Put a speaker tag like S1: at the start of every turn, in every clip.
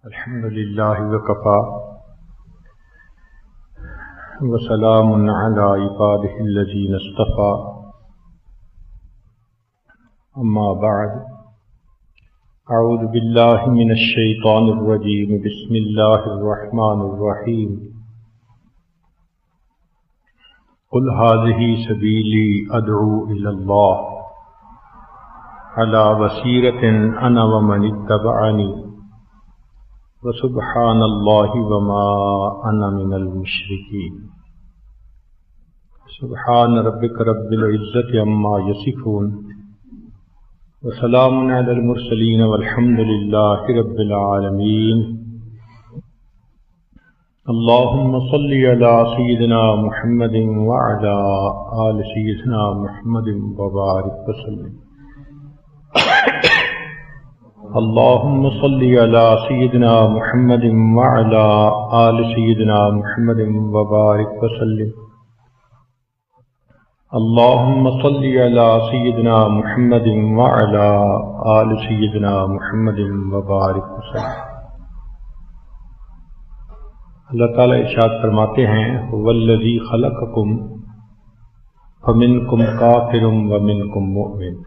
S1: الحمد لله وكفى وسلام على عباده الذين اصطفى أما بعد أعوذ بالله من الشيطان الرجيم بسم الله الرحمن الرحيم قل هذه سبيلي أدعو إلى الله على بصيرة أنا ومن اتبعني وسبحان الله وما أنا من المشركين سبحان ربك رب العزة عما يصفون وسلام على المرسلين والحمد لله رب العالمين اللهم صل على سيدنا محمد وعلى آل سيدنا محمد وبارك وسلم اللهم صل على سيدنا محمد وعلى آل سيدنا محمد وبارك وسلم اللهم صل على سيدنا محمد وعلى آل سيدنا محمد وبارك وسلم۔ اللہ تعالیٰ ارشاد فرماتے ہیں والذی خلقکم فمنکم کافر ومنکم مؤمن،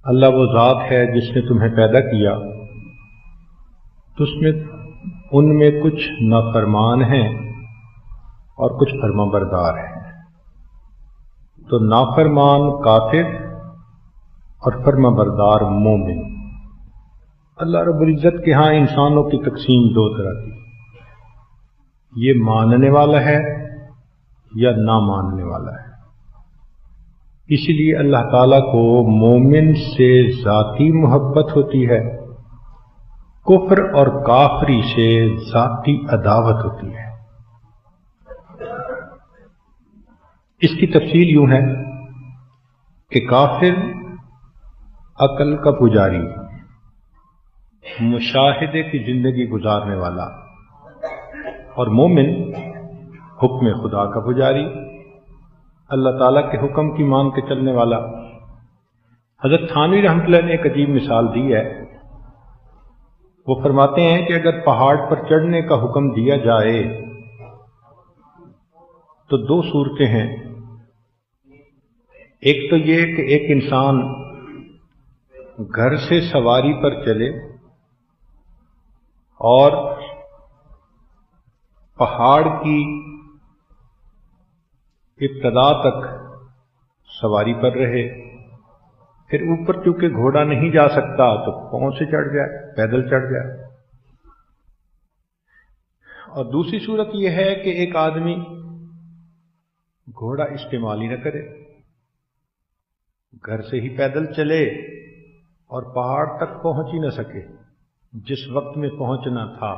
S1: اللہ وہ ذات ہے جس نے تمہیں پیدا کیا تو ان میں کچھ نافرمان ہیں اور کچھ فرما بردار ہیں، تو نافرمان کافر اور فرما بردار مومن۔ اللہ رب العزت کے ہاں انسانوں کی تقسیم دو طرح کی، یہ ماننے والا ہے یا نہ ماننے والا ہے۔ اسی لیے اللہ تعالیٰ کو مومن سے ذاتی محبت ہوتی ہے، کفر اور کافری سے ذاتی عداوت ہوتی ہے۔ اس کی تفصیل یوں ہے کہ کافر عقل کا پجاری، مشاہدے کی زندگی گزارنے والا، اور مومن حکم خدا کا پجاری، اللہ تعالیٰ کے حکم کی مان کے چلنے والا۔ حضرت تھانوی رحمۃ اللہ نے ایک عجیب مثال دی ہے۔ وہ فرماتے ہیں کہ اگر پہاڑ پر چڑھنے کا حکم دیا جائے تو دو صورتیں ہیں، ایک تو یہ کہ ایک انسان گھر سے سواری پر چلے اور پہاڑ کی ابتدا تک سواری پر رہے، پھر اوپر چونکہ گھوڑا نہیں جا سکتا تو پاؤں سے چڑھ جائے، پیدل چڑھ جائے۔ اور دوسری صورت یہ ہے کہ ایک آدمی گھوڑا استعمال ہی نہ کرے، گھر سے ہی پیدل چلے اور پہاڑ تک پہنچ ہی نہ سکے جس وقت میں پہنچنا تھا۔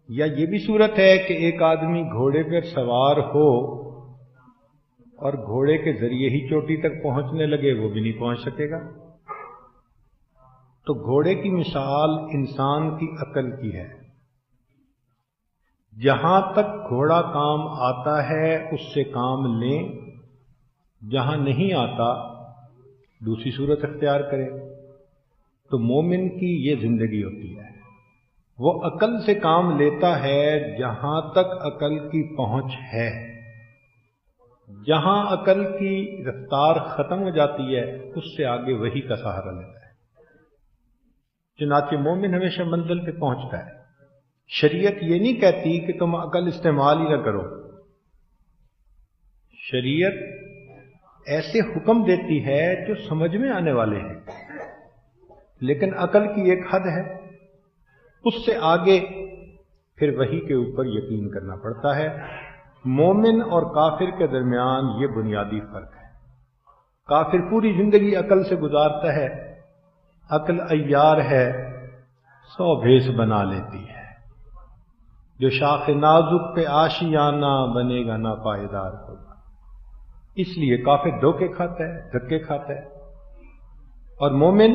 S1: یا یہ بھی صورت ہے کہ ایک آدمی گھوڑے پر سوار ہو اور گھوڑے کے ذریعے ہی چوٹی تک پہنچنے لگے، وہ بھی نہیں پہنچ سکے گا۔ تو گھوڑے کی مثال انسان کی عقل کی ہے، جہاں تک گھوڑا کام آتا ہے اس سے کام لیں، جہاں نہیں آتا دوسری صورت اختیار کرے۔ تو مومن کی یہ زندگی ہوتی ہے، وہ عقل سے کام لیتا ہے جہاں تک عقل کی پہنچ ہے، جہاں عقل کی رفتار ختم ہو جاتی ہے اس سے آگے وحی کا سہارا لیتا ہے۔ چنانچہ مومن ہمیشہ منزل پہ پہنچتا ہے۔ شریعت یہ نہیں کہتی کہ تم عقل استعمال ہی نہ کرو، شریعت ایسے حکم دیتی ہے جو سمجھ میں آنے والے ہیں، لیکن عقل کی ایک حد ہے، اس سے آگے پھر وحی کے اوپر یقین کرنا پڑتا ہے۔ مومن اور کافر کے درمیان یہ بنیادی فرق ہے۔ کافر پوری زندگی عقل سے گزارتا ہے، عقل عیار ہے، 100 بھیس بنا لیتی ہے، جو شاخ نازک پہ آشیانہ بنے گا نا پائیدار ہوگا۔ اس لیے کافر دھوکے کھاتا ہے، دھکے کھاتا ہے، اور مومن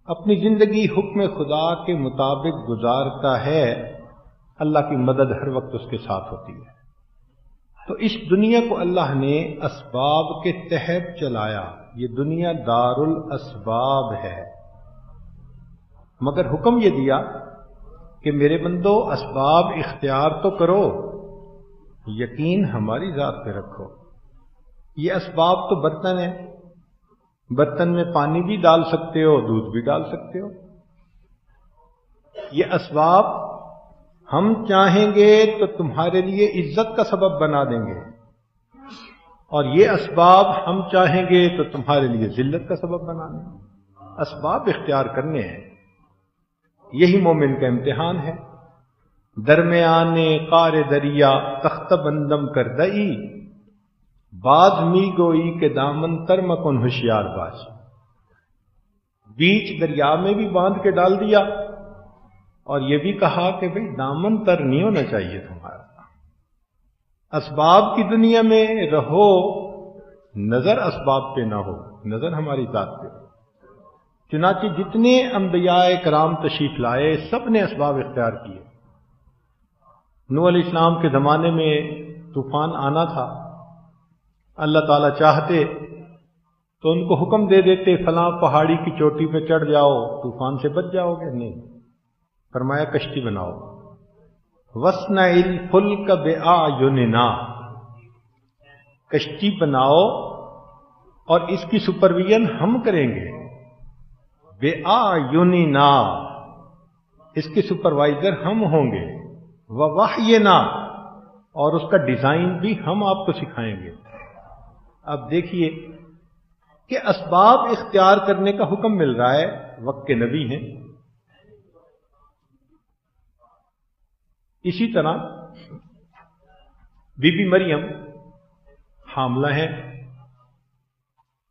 S1: اپنی زندگی حکم خدا کے مطابق گزارتا ہے، اللہ کی مدد ہر وقت اس کے ساتھ ہوتی ہے۔ تو اس دنیا کو اللہ نے اسباب کے تحت چلایا، یہ دنیا دار الاسباب ہے، مگر حکم یہ دیا کہ میرے بندو اسباب اختیار تو کرو، یقین ہماری ذات پہ رکھو۔ یہ اسباب تو برتن ہے، برتن میں پانی بھی ڈال سکتے ہو، دودھ بھی ڈال سکتے ہو۔ یہ اسباب ہم چاہیں گے تو تمہارے لیے عزت کا سبب بنا دیں گے، اور یہ اسباب ہم چاہیں گے تو تمہارے لیے ذلت کا سبب بنا دیں گے۔ اسباب اختیار کرنے ہیں، یہی مومن کا امتحان ہے۔ درمیان قار دریا تخت بندم کر دئی، باز می گوئی کے دامن تر مکن ہوشیار باز۔ بیچ دریا میں بھی باندھ کے ڈال دیا، اور یہ بھی کہا کہ بھئی دامن تر نہیں ہونا چاہیے تمہارا۔ اسباب کی دنیا میں رہو، نظر اسباب پہ نہ ہو، نظر ہماری ذات پہ ہو۔ چنانچہ جتنے انبیاء کرام تشریف لائے سب نے اسباب اختیار کیے۔ نوح علیہ السلام کے زمانے میں طوفان آنا تھا، اللہ تعالیٰ چاہتے تو ان کو حکم دے دیتے فلاں پہاڑی کی چوٹی پہ چڑھ جاؤ، طوفان سے بچ جاؤ گے، نہیں، فرمایا کشتی بناؤ۔ وَاصْنَعِ الْفُلْكَ بِأَعْيُنِنَا، کشتی بناؤ اور اس کی سپرویژن ہم کریں گے۔ بِأَعْيُنِنَا، اس کے سپروائزر ہم ہوں گے۔ وَوَحْيِنَا، اور اس کا ڈیزائن بھی ہم آپ کو سکھائیں گے۔ اب دیکھیے کہ اسباب اختیار کرنے کا حکم مل رہا ہے، وقت کے نبی ہیں۔ اسی طرح بی بی مریم حاملہ ہیں،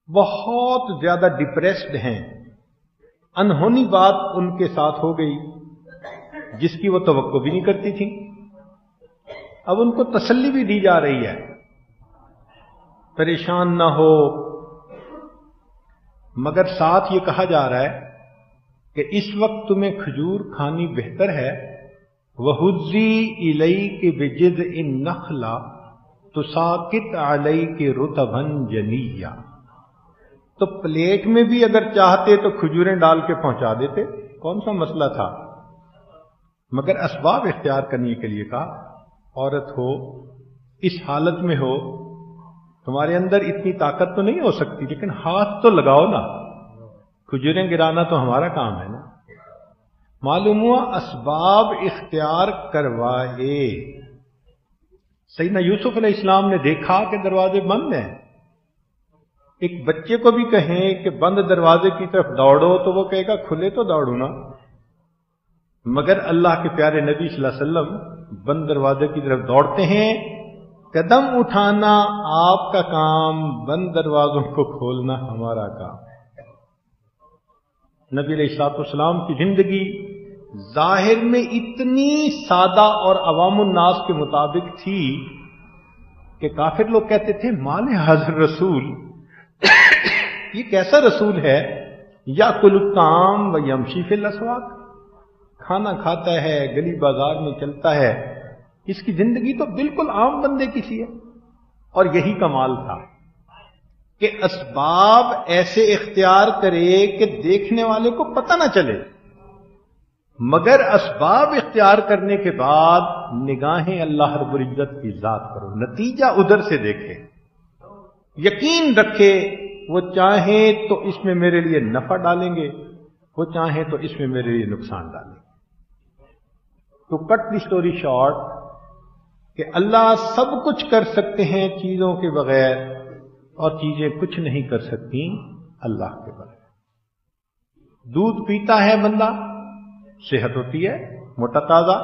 S1: بہت زیادہ ڈپریسڈ ہیں، انہونی بات ان کے ساتھ ہو گئی جس کی وہ توقع بھی نہیں کرتی تھی۔ اب ان کو تسلی بھی دی جا رہی ہے، پریشان نہ ہو، مگر ساتھ یہ کہا جا رہا ہے کہ اس وقت تمہیں کھجور کھانی بہتر ہے۔ وَهُزِّي إِلَيْكِ بِجِذْعِ النَّخْلَةِ تُسَاقِطْ عَلَيْكِ رُطَبًا جَنِيًّا، تو پلیٹ میں بھی اگر چاہتے تو کھجوریں ڈال کے پہنچا دیتے، کون سا مسئلہ تھا؟ مگر اسباب اختیار کرنے کے لیے کہا، عورت ہو، اس حالت میں ہو، تمہارے اندر اتنی طاقت تو نہیں ہو سکتی، لیکن ہاتھ تو لگاؤ نا، کھجوریں گرانا تو ہمارا کام ہے نا۔ معلوم ہوا اسباب اختیار کروائے۔ سیدنا یوسف علیہ السلام نے دیکھا کہ دروازے بند ہیں، ایک بچے کو بھی کہیں کہ بند دروازے کی طرف دوڑو تو وہ کہے گا کھلے تو دوڑوں نا، مگر اللہ کے پیارے نبی صلی اللہ علیہ وسلم بند دروازے کی طرف دوڑتے ہیں۔ قدم اٹھانا آپ کا کام، بند دروازوں کو کھولنا ہمارا کام ہے۔ نبی علیہ الصلوۃ والسلام کی زندگی ظاہر میں اتنی سادہ اور عوام الناس کے مطابق تھی کہ کافر لوگ کہتے تھے مال حاضر رسول، یہ کیسا رسول ہے، یاکل الطعام و یمشی فی الاسواق، کھانا کھاتا ہے، گلی بازار میں چلتا ہے، اس کی زندگی تو بالکل عام بندے کی سی ہے۔ اور یہی کمال تھا کہ اسباب ایسے اختیار کرے کہ دیکھنے والے کو پتہ نہ چلے، مگر اسباب اختیار کرنے کے بعد نگاہیں اللہ رب العزت کی ذات کرو، نتیجہ ادھر سے دیکھے، یقین رکھے وہ چاہیں تو اس میں میرے لیے نفع ڈالیں گے، وہ چاہیں تو اس میں میرے لیے نقصان ڈالیں گے۔ تو کٹ دی سٹوری شارٹ کہ اللہ سب کچھ کر سکتے ہیں چیزوں کے بغیر، اور چیزیں کچھ نہیں کر سکتی اللہ کے بغیر۔ دودھ پیتا ہے بندہ، صحت ہوتی ہے، موٹا تازہ،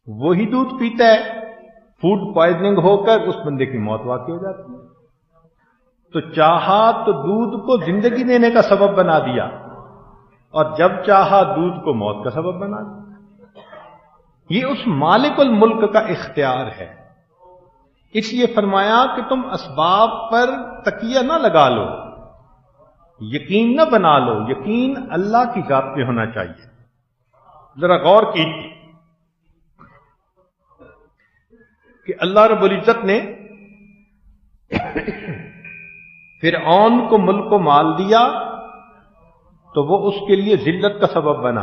S1: وہی دودھ پیتا ہے، فوڈ پوائزننگ ہو کر اس بندے کی موت واقع ہو جاتی ہے۔ تو چاہا تو دودھ کو زندگی دینے کا سبب بنا دیا، اور جب چاہا دودھ کو موت کا سبب بنا دیا۔ یہ اس مالک الملک کا اختیار ہے۔ اس لیے فرمایا کہ تم اسباب پر تکیہ نہ لگا لو، یقین نہ بنا لو، یقین اللہ کی ذات پہ ہونا چاہیے۔ ذرا غور کیجیے کہ اللہ رب العزت نے فرعون کو ملک و مال دیا، تو وہ اس کے لیے ذلت کا سبب بنا،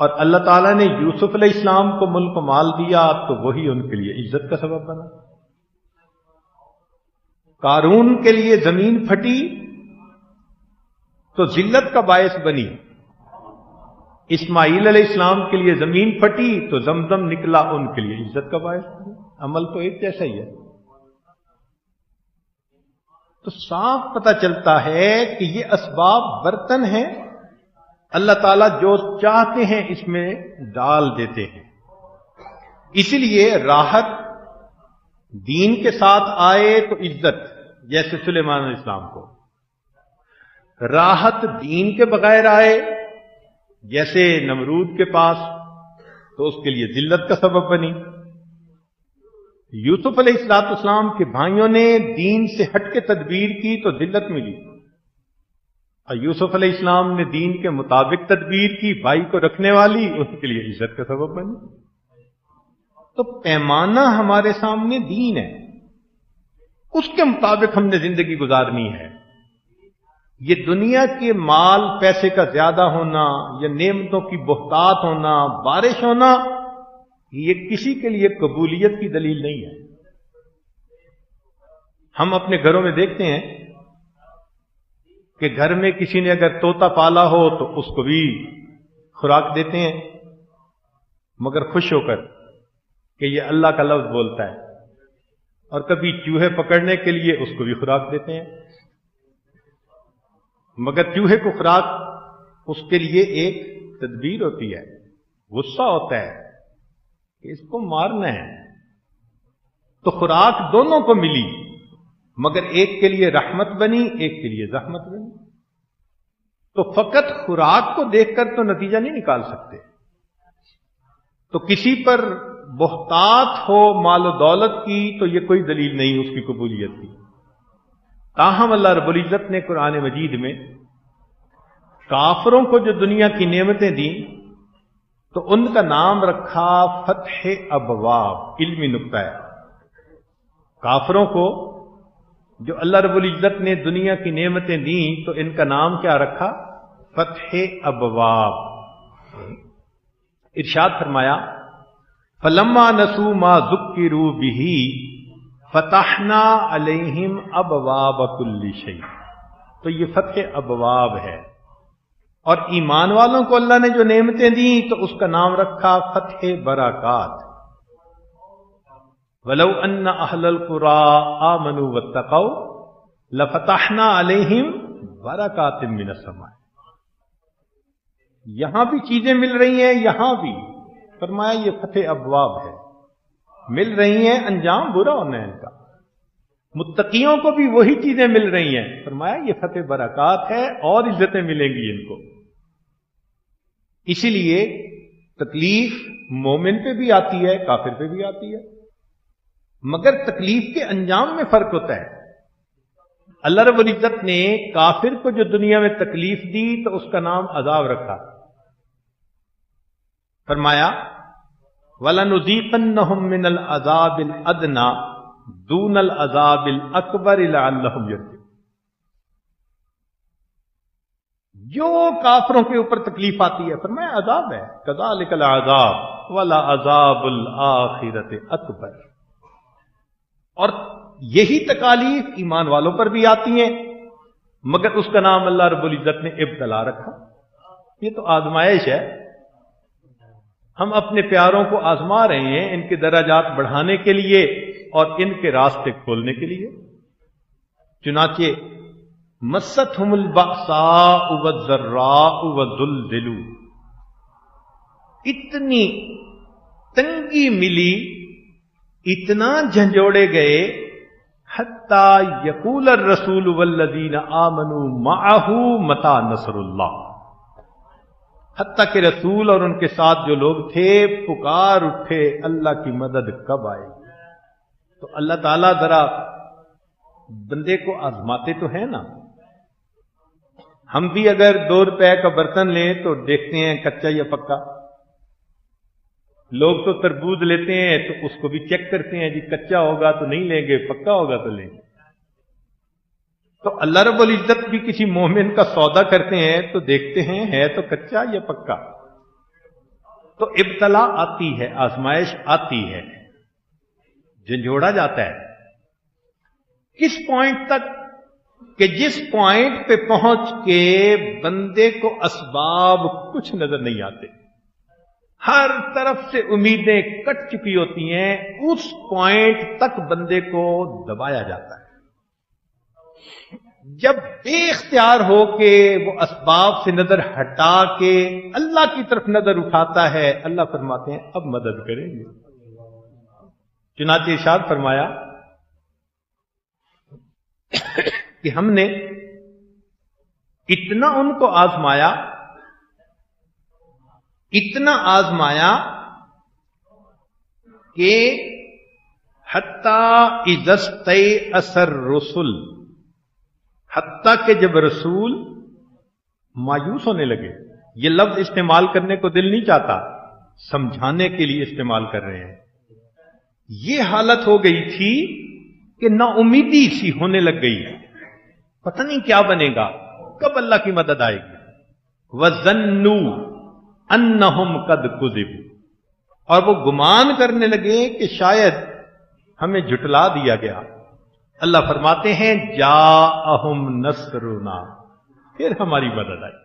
S1: اور اللہ تعالیٰ نے یوسف علیہ السلام کو ملک و مال دیا تو وہی ان کے لیے عزت کا سبب بنا۔ قارون کے لیے زمین پھٹی تو ذلت کا باعث بنی، اسماعیل علیہ السلام کے لیے زمین پھٹی تو زمزم نکلا ان کے لیے عزت کا باعث بنی۔ عمل تو ایک جیسا ہی ہے۔ تو صاف پتہ چلتا ہے کہ یہ اسباب برتن ہیں، اللہ تعالیٰ جو چاہتے ہیں اس میں ڈال دیتے ہیں۔ اسی لیے راحت دین کے ساتھ آئے تو عزت، جیسے سلیمان علیہ السلام کو، راحت دین کے بغیر آئے جیسے نمرود کے پاس تو اس کے لیے ذلت کا سبب بنی۔ یوسف علیہ السلام کے بھائیوں نے دین سے ہٹ کے تدبیر کی تو ذلت ملی، اور یوسف علیہ السلام نے دین کے مطابق تدبیر کی، بھائی کو رکھنے والی، ان کے لیے عزت کا سبب بنی۔ تو پیمانہ ہمارے سامنے دین ہے، اس کے مطابق ہم نے زندگی گزارنی ہے۔ یہ دنیا کے مال پیسے کا زیادہ ہونا یا نعمتوں کی بہتات ہونا، بارش ہونا، یہ کسی کے لیے قبولیت کی دلیل نہیں ہے۔ ہم اپنے گھروں میں دیکھتے ہیں کہ گھر میں کسی نے اگر طوطا پالا ہو تو اس کو بھی خوراک دیتے ہیں، مگر خوش ہو کر کہ یہ اللہ کا لفظ بولتا ہے، اور کبھی چوہے پکڑنے کے لیے اس کو بھی خوراک دیتے ہیں، مگر چوہے کو خوراک اس کے لیے ایک تدبیر ہوتی ہے، غصہ ہوتا ہے کہ اس کو مارنا ہے، تو خوراک دونوں کو ملی، مگر ایک کے لیے رحمت بنی، ایک کے لیے زحمت بنی۔ تو فقط خوراک کو دیکھ کر تو نتیجہ نہیں نکال سکتے۔ تو کسی پر بہتات ہو مال و دولت کی تو یہ کوئی دلیل نہیں اس کی قبولیت کی۔ تاہم اللہ رب العزت نے قرآن مجید میں کافروں کو جو دنیا کی نعمتیں دیں تو ان کا نام رکھا فتح ابواب، علمی نکتہ ہے۔ کافروں کو جو اللہ رب العزت نے دنیا کی نعمتیں دیں تو ان کا نام کیا رکھا؟ فتح ابواب۔ ارشاد فرمایا فلما نسوا ما ذکروا به فتحنا علیہم ابواب کل شیء۔ تو یہ فتح ابواب ہے، اور ایمان والوں کو اللہ نے جو نعمتیں دیں تو اس کا نام رکھا فتح برکات۔ وَلَوْ أَنَّ أَهْلَ الْقُرَىٰ آمَنُوا وَاتَّقَوْا لَفَتَحْنَا عَلَيْهِمْ بَرَكَاتٍ مِّنَ السَّمَاءِ۔ یہاں بھی چیزیں مل رہی ہیں، یہاں بھی فرمایا یہ فتح ابواب ہے، مل رہی ہیں، انجام برا ہونا ہے ان کا۔ متقیوں کو بھی وہی چیزیں مل رہی ہیں، فرمایا یہ فتح برکات ہے اور عزتیں ملیں گی ان کو۔ اسی لیے تکلیف مومن پہ بھی آتی ہے، کافر پہ بھی آتی ہے، مگر تکلیف کے انجام میں فرق ہوتا ہے۔ اللہ رب العزت نے کافر کو جو دنیا میں تکلیف دی تو اس کا نام عذاب رکھا، فرمایا وَلَنُذِيقَنَّهُم مِّنَ الْعَذَابِ الْأَدْنَىٰ دُونَ الْعَذَابِ الْأَكْبَرِ لَعَلَّهُمْ يَرْجِعُونَ۔ جو کافروں کے اوپر تکلیف آتی ہے فرمایا عذاب ہے، كَذَٰلِكَ الْعَذَابُ وَلَعَذَابُ الْآخِرَةِ أَكْبَرُ۔ اور یہی تکالیف ایمان والوں پر بھی آتی ہیں، مگر اس کا نام اللہ رب العزت نے ابتلا رکھا۔ یہ تو آزمائش ہے، ہم اپنے پیاروں کو آزما رہے ہیں ان کے درجات بڑھانے کے لیے اور ان کے راستے کھولنے کے لیے۔ چنانچہ مستہم البأساء والضراء وزلزلوا، اتنی تنگی ملی، اتنا جھنجھوڑے گئے، حتی یقول الرسول والذین آمنوا معہ متی نصر اللہ، حتیٰ کہ رسول اور ان کے ساتھ جو لوگ تھے پکار اٹھے اللہ کی مدد کب آئے گی۔ تو اللہ تعالیٰ ذرا بندے کو آزماتے تو ہیں نا۔ ہم بھی اگر 2 روپے کا برتن لیں تو دیکھتے ہیں کچا یا پکا، لوگ تو تربوز لیتے ہیں تو اس کو بھی چیک کرتے ہیں، جی کچا ہوگا تو نہیں لیں گے، پکا ہوگا تو لیں گے۔ تو اللہ رب العزت بھی کسی مومن کا سودا کرتے ہیں تو دیکھتے ہیں ہے تو کچا یا پکا. تو ابتلا آتی ہے، آزمائش آتی ہے، جھنجھوڑا جاتا ہے. کس پوائنٹ تک؟ کہ جس پوائنٹ پہ پہنچ کے بندے کو اسباب کچھ نظر نہیں آتے، ہر طرف سے امیدیں کٹ چکی ہوتی ہیں، اس پوائنٹ تک بندے کو دبایا جاتا ہے. جب بے اختیار ہو کے وہ اسباب سے نظر ہٹا کے اللہ کی طرف نظر اٹھاتا ہے، اللہ فرماتے ہیں اب مدد کریں گے. چنانچہ ارشاد فرمایا کہ ہم نے اتنا ان کو آزمایا، اتنا آزمایا کہ حتی اذا استیأس الرسل، حتیٰ کہ جب رسول مایوس ہونے لگے. یہ لفظ استعمال کرنے کو دل نہیں چاہتا، سمجھانے کے لیے استعمال کر رہے ہیں. یہ حالت ہو گئی تھی کہ نا امیدی سی ہونے لگ گئی، پتہ نہیں کیا بنے گا، کب اللہ کی مدد آئے گی. وَظَنُّوا أَنَّهُمْ قَدْ كُذِبُوا، اور وہ گمان کرنے لگے کہ شاید ہمیں جھٹلا دیا گیا. اللہ فرماتے ہیں جاءہم نصرنا، پھر ہماری مدد آئی.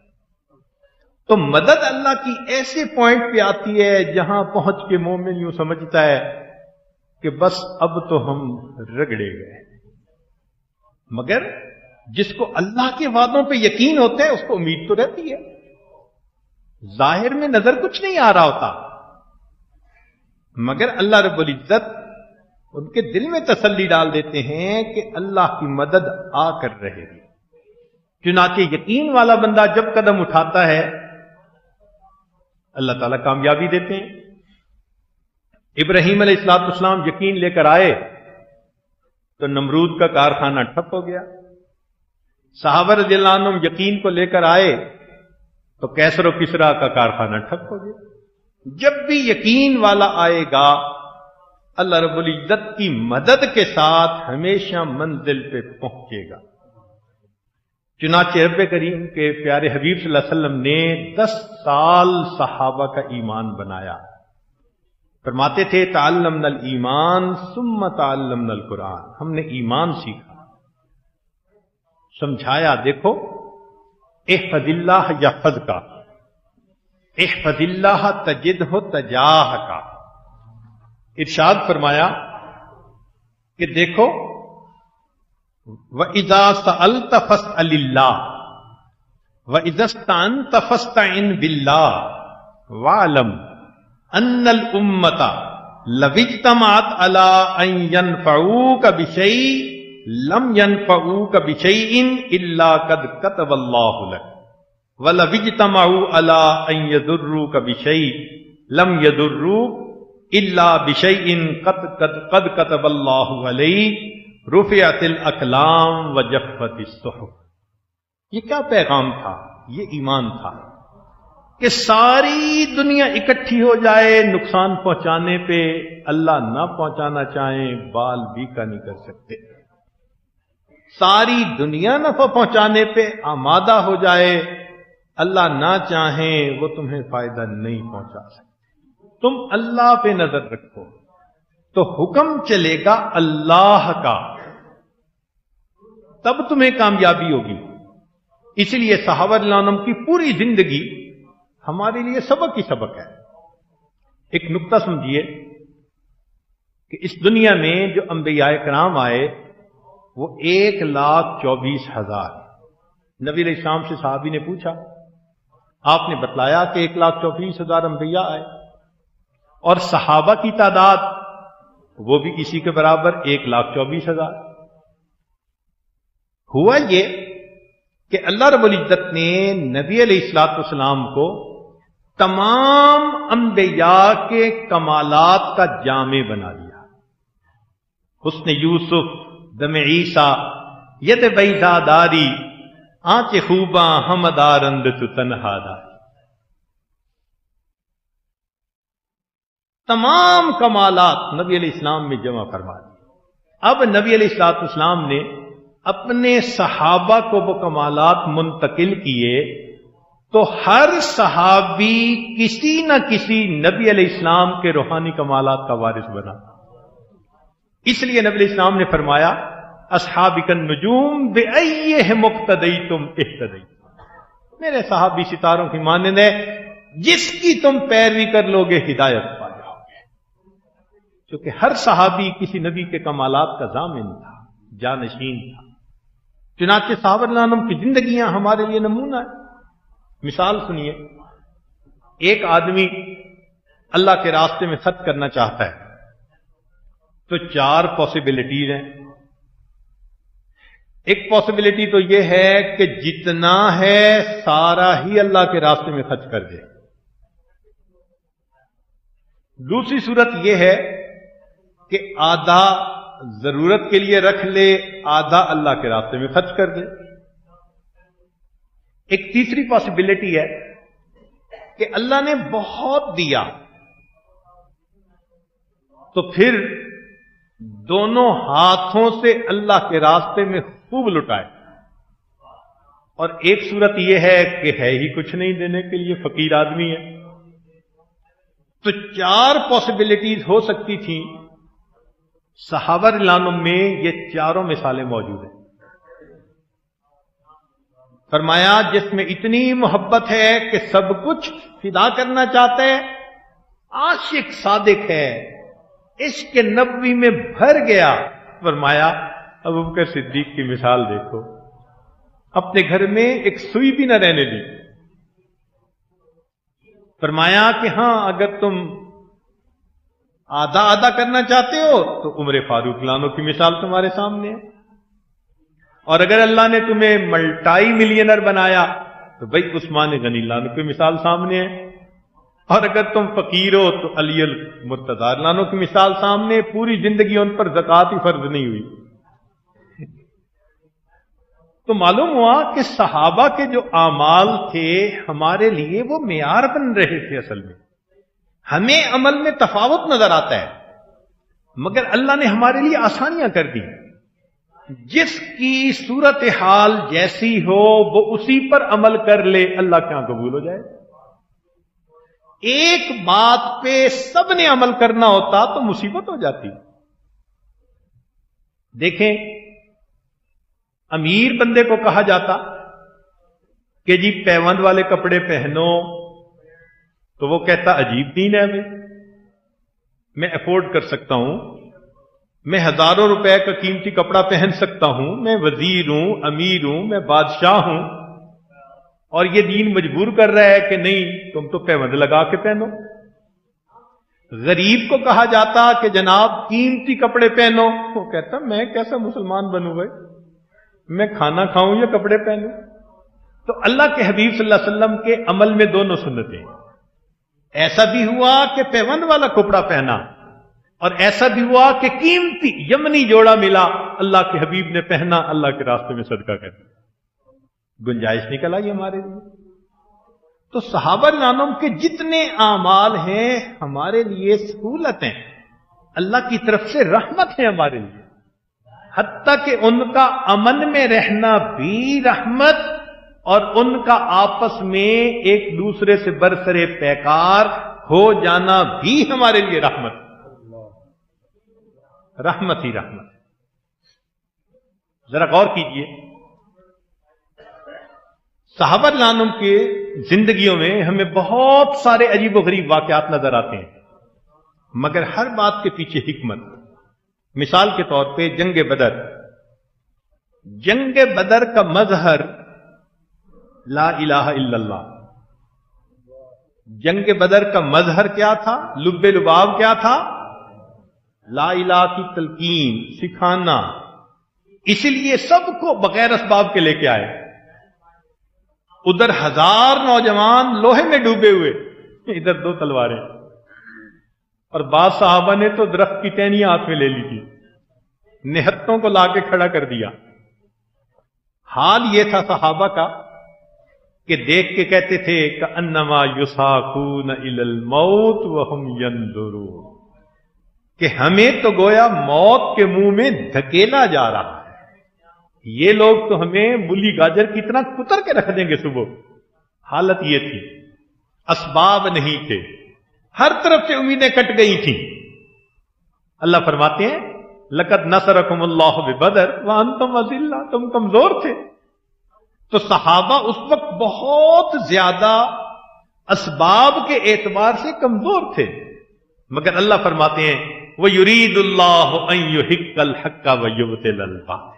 S1: تو مدد اللہ کی ایسے پوائنٹ پہ آتی ہے جہاں پہنچ کے مومن یوں سمجھتا ہے کہ بس اب تو ہم رگڑے گئے. مگر جس کو اللہ کے وعدوں پہ یقین ہوتا ہے اس کو امید تو رہتی ہے. ظاہر میں نظر کچھ نہیں آ رہا ہوتا، مگر اللہ رب العزت ان کے دل میں تسلی ڈال دیتے ہیں کہ اللہ کی مدد آ کر رہے گی. چنانچہ یقین والا بندہ جب قدم اٹھاتا ہے اللہ تعالیٰ کامیابی دیتے ہیں. ابراہیم علیہ السلام یقین لے کر آئے تو نمرود کا کارخانہ ٹھپ ہو گیا. صحابہ رضی اللہ عنہم یقین کو لے کر آئے تو کیسر و کسرا کا کارخانہ ٹھپ ہو گیا. جب بھی یقین والا آئے گا اللہ رب العزت کی مدد کے ساتھ ہمیشہ منزل پہ پہنچے گا. چنانچہ رب کریم کے پیارے حبیب صلی اللہ علیہ وسلم نے 10 سال صحابہ کا ایمان بنایا. فرماتے تھے تعلمنا الایمان ثم تعلمنا القرآن، ہم نے ایمان سیکھا، سمجھایا دیکھو احفظ اللہ یحفظک، احفظ اللہ تجدہ تجاہک. ارشاد فرمایا کہ دیکھو وَإِذَا سَأَلْتَ فَاسْأَلِ اللَّهِ وَإِذَا اسْتَعَنْتَ فَاسْتَعِنْ بِاللَّهِ وَاعْلَمْ أَنَّ الْأُمَّةَ لَوِ اجْتَمَعَتْ عَلَىٰ أَن يَنفَعُوكَ بِشَيْءٍ لَمْ يَنفَعُوكَ بِشَيْءٍ إِلَّا قَدْ كَتَبَ اللَّهُ لَكَ وَلَوِ اجْتَمَعُوا عَلَىٰ أَن يَضُرُّوكَ بِشَيْءٍ لَمْ يَضُرُّوكَ إِلَّا بِشَيْءٍ قَدْ كَتَبَ اللَّهُ عَلَيْهِ رفعت الاقلام وجفت الصحف. یہ کیا پیغام تھا؟ یہ ایمان تھا کہ ساری دنیا اکٹھی ہو جائے نقصان پہنچانے پہ، اللہ نہ پہنچانا چاہیں بال بھی کا نہیں کر سکتے. ساری دنیا نفع پہنچانے پہ آمادہ ہو جائے، اللہ نہ چاہیں وہ تمہیں فائدہ نہیں پہنچا سکتے. تم اللہ پہ نظر رکھو تو حکم چلے گا اللہ کا، تب تمہیں کامیابی ہوگی. اس لیے صحابہ رضی اللہ عنہم کی پوری زندگی ہمارے لیے سبق ہی سبق ہے. ایک نقطہ سمجھیے کہ اس دنیا میں جو انبیاء کرام آئے وہ 1,24,000. نبی علیہ السلام سے صحابی نے پوچھا، آپ نے بتلایا کہ 1,24,000 انبیاء آئے، اور صحابہ کی تعداد وہ بھی اسی کے برابر 1,24,000. ہوا یہ کہ اللہ رب العزت نے نبی علیہ الصلوۃ والسلام کو تمام انبیاء کے کمالات کا جامع بنا دیا. حسن یوسف، دم عیسیٰ، ید بیضا داری، آنچ خوباں ہمدارند تو تنہا داری. تمام کمالات نبی علیہ السلام میں جمع فرما دی. اب نبی علیہ الصلوۃ والسلام نے اپنے صحابہ کو وہ کمالات منتقل کیے تو ہر صحابی کسی نہ کسی نبی علیہ السلام کے روحانی کمالات کا وارث بنا. اس لیے نبی علیہ السلام نے فرمایا اصحابک النجوم بأیہم اقتدیتم اہتدیتم. میرے صحابی ستاروں کی مانند ہے، جس کی تم پیروی کر لو گے ہدایت پا جاؤ گے. کیونکہ ہر صحابی کسی نبی کے کمالات کا ضامن تھا، جانشین تھا. چنانچہ صحابہ رضی اللہ عنہم کی زندگیاں ہمارے لیے نمونہ ہے. مثال سنیے، ایک آدمی اللہ کے راستے میں خرچ کرنا چاہتا ہے تو 4 پاسبلٹیز ہیں. ایک پاسبلٹی تو یہ ہے کہ جتنا ہے سارا ہی اللہ کے راستے میں خرچ کر دے. دوسری صورت یہ ہے کہ آدھا ضرورت کے لیے رکھ لے، آدھا اللہ کے راستے میں خرچ کر دے. ایک تیسری پاسبلٹی ہے کہ اللہ نے بہت دیا تو پھر دونوں ہاتھوں سے اللہ کے راستے میں خوب لٹائے. اور ایک صورت یہ ہے کہ ہے ہی کچھ نہیں دینے کے لیے، فقیر آدمی ہے. تو 4 پاسبلٹیز ہو سکتی تھیں. صحابہ رضی اللہ عنہم میں یہ چاروں مثالیں موجود ہیں. فرمایا جس میں اتنی محبت ہے کہ سب کچھ فدا کرنا چاہتا ہے، عاشق صادق ہے، عشق نبوی میں بھر گیا. فرمایا ابوبکر صدیق کی مثال دیکھو، اپنے گھر میں ایک سوئی بھی نہ رہنے دی. فرمایا کہ ہاں اگر تم آدھا آدھا کرنا چاہتے ہو تو عمر فاروق لانو کی مثال تمہارے سامنے ہے. اور اگر اللہ نے تمہیں ملٹائی ملینر بنایا تو بھائی عثمان غنی لانو کی مثال سامنے ہے. اور اگر تم فقیر ہو تو علی المرتضی لانو کی مثال سامنے. پوری زندگی ان پر زکوٰۃ ہی فرض نہیں ہوئی. تو معلوم ہوا کہ صحابہ کے جو اعمال تھے ہمارے لیے وہ معیار بن رہے تھے. اصل میں ہمیں عمل میں تفاوت نظر آتا ہے، مگر اللہ نے ہمارے لیے آسانیاں کر دی. جس کی صورتحال جیسی ہو وہ اسی پر عمل کر لے، اللہ کیا قبول ہو جائے. ایک بات پہ سب نے عمل کرنا ہوتا تو مصیبت ہو جاتی. دیکھیں، امیر بندے کو کہا جاتا کہ جی پیوند والے کپڑے پہنو تو وہ کہتا عجیب دین ہے، میں افورڈ کر سکتا ہوں، میں ہزاروں روپے کا قیمتی کپڑا پہن سکتا ہوں، میں وزیر ہوں، امیر ہوں، میں بادشاہ ہوں، اور یہ دین مجبور کر رہا ہے کہ نہیں تم تو پیوند لگا کے پہنو. غریب کو کہا جاتا کہ جناب قیمتی کپڑے پہنو، وہ کہتا میں کیسا مسلمان بنوں بھائی، میں کھانا کھاؤں یا کپڑے پہنوں. تو اللہ کے حبیب صلی اللہ علیہ وسلم کے عمل میں دونوں سنتیں. ایسا بھی ہوا کہ پیوند والا کپڑا پہنا، اور ایسا بھی ہوا کہ قیمتی یمنی جوڑا ملا، اللہ کے حبیب نے پہنا، اللہ کے راستے میں صدقہ کر دیا. گنجائش نکل آئی ہمارے لیے. تو صحابہ رضوان کے جتنے اعمال ہیں ہمارے لیے سہولت ہیں، اللہ کی طرف سے رحمت ہے ہمارے لیے. حتیٰ کہ ان کا امن میں رہنا بھی رحمت، اور ان کا آپس میں ایک دوسرے سے برسرے پیکار ہو جانا بھی ہمارے لیے رحمت. رحمت ہی رحمت. ذرا غور کیجئے، صحابہ رضی اللہ عنہم کے زندگیوں میں ہمیں بہت سارے عجیب و غریب واقعات نظر آتے ہیں، مگر ہر بات کے پیچھے حکمت. مثال کے طور پہ جنگ بدر. جنگ بدر کا مظہر لا الہ الا اللہ. جنگ بدر کا مظہر کیا تھا؟ لب لباب کیا تھا؟ لا الہ کی تلقین، سکھانا. اس لیے سب کو بغیر اسباب کے لے کے آئے. ادھر 1000 نوجوان لوہے میں ڈوبے ہوئے، ادھر 2 تلواریں، اور بعض صحابہ نے تو درخت کی ٹہنیاں ہاتھ میں لے لی تھی، نہتوں کو لا کے کھڑا کر دیا. حال یہ تھا صحابہ کا کہ دیکھ کے کہتے تھے کأنما یساقون الی الموت وہم ینظرون، کہ ہمیں تو گویا موت کے منہ میں دھکیلا جا رہا ہے. یہ لوگ تو ہمیں مولی گاجر کی طرح کتر کے رکھ دیں گے صبح. حالت یہ تھی، اسباب نہیں تھے، ہر طرف سے امیدیں کٹ گئی تھیں. اللہ فرماتے ہیں لقد نصرکم اللہ ببدر وانتم اذلہ، تم کمزور تھے. تو صحابہ اس وقت بہت زیادہ اسباب کے اعتبار سے کمزور تھے، مگر اللہ فرماتے ہیں وَيُرِيدُ اللَّهُ أَن يُحِقَّ الْحَقَّ وَيُبْطِلَ الْبَاطِلَ.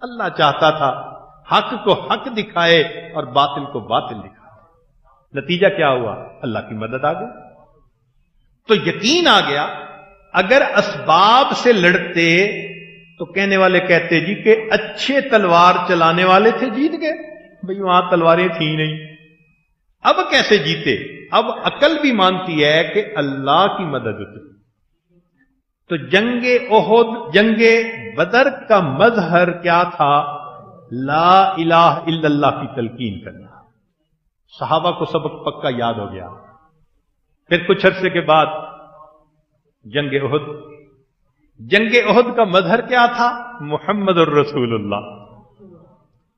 S1: اللہ چاہتا تھا حق کو حق دکھائے اور باطل کو باطل دکھائے. نتیجہ کیا ہوا؟ اللہ کی مدد آ گئی. تو یقین آ گیا. اگر اسباب سے لڑتے تو کہنے والے کہتے جی کہ اچھے تلوار چلانے والے تھے، جیت گئے. بھئی وہاں تلواریں تھیں نہیں. اب کیسے جیتے؟ اب عقل بھی مانتی ہے کہ اللہ کی مدد اتری. تو جنگ احد، جنگ بدر کا مظہر کیا تھا؟ لا الہ الا اللہ کی تلقین کرنا. صحابہ کو سبق پکا یاد ہو گیا. پھر کچھ عرصے کے بعد جنگ احد. جنگ احد کا مظہر کیا تھا؟ محمد الرسول اللہ.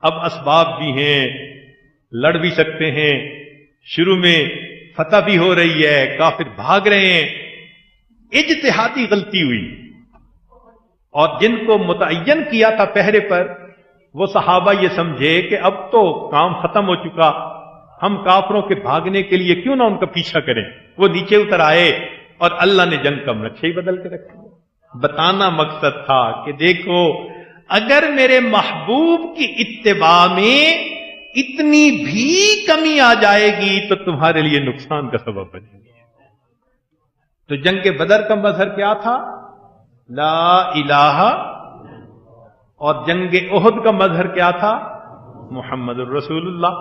S1: اب اسباب بھی ہیں، لڑ بھی سکتے ہیں، شروع میں فتح بھی ہو رہی ہے، کافر بھاگ رہے ہیں. اجتہادی غلطی ہوئی، اور جن کو متعین کیا تھا پہرے پر وہ صحابہ یہ سمجھے کہ اب تو کام ختم ہو چکا، ہم کافروں کے بھاگنے کے لیے کیوں نہ ان کا پیچھا کریں. وہ نیچے اتر آئے اور اللہ نے جنگ کا نقشہ ہی بدل کے رکھ دیا. بتانا مقصد تھا کہ دیکھو اگر میرے محبوب کی اتباع میں اتنی بھی کمی آ جائے گی تو تمہارے لیے نقصان کا سبب بنے گی. تو جنگ بدر کا مظہر کیا تھا؟ لا الہ. اور جنگ احد کا مظہر کیا تھا؟ محمد الرسول اللہ.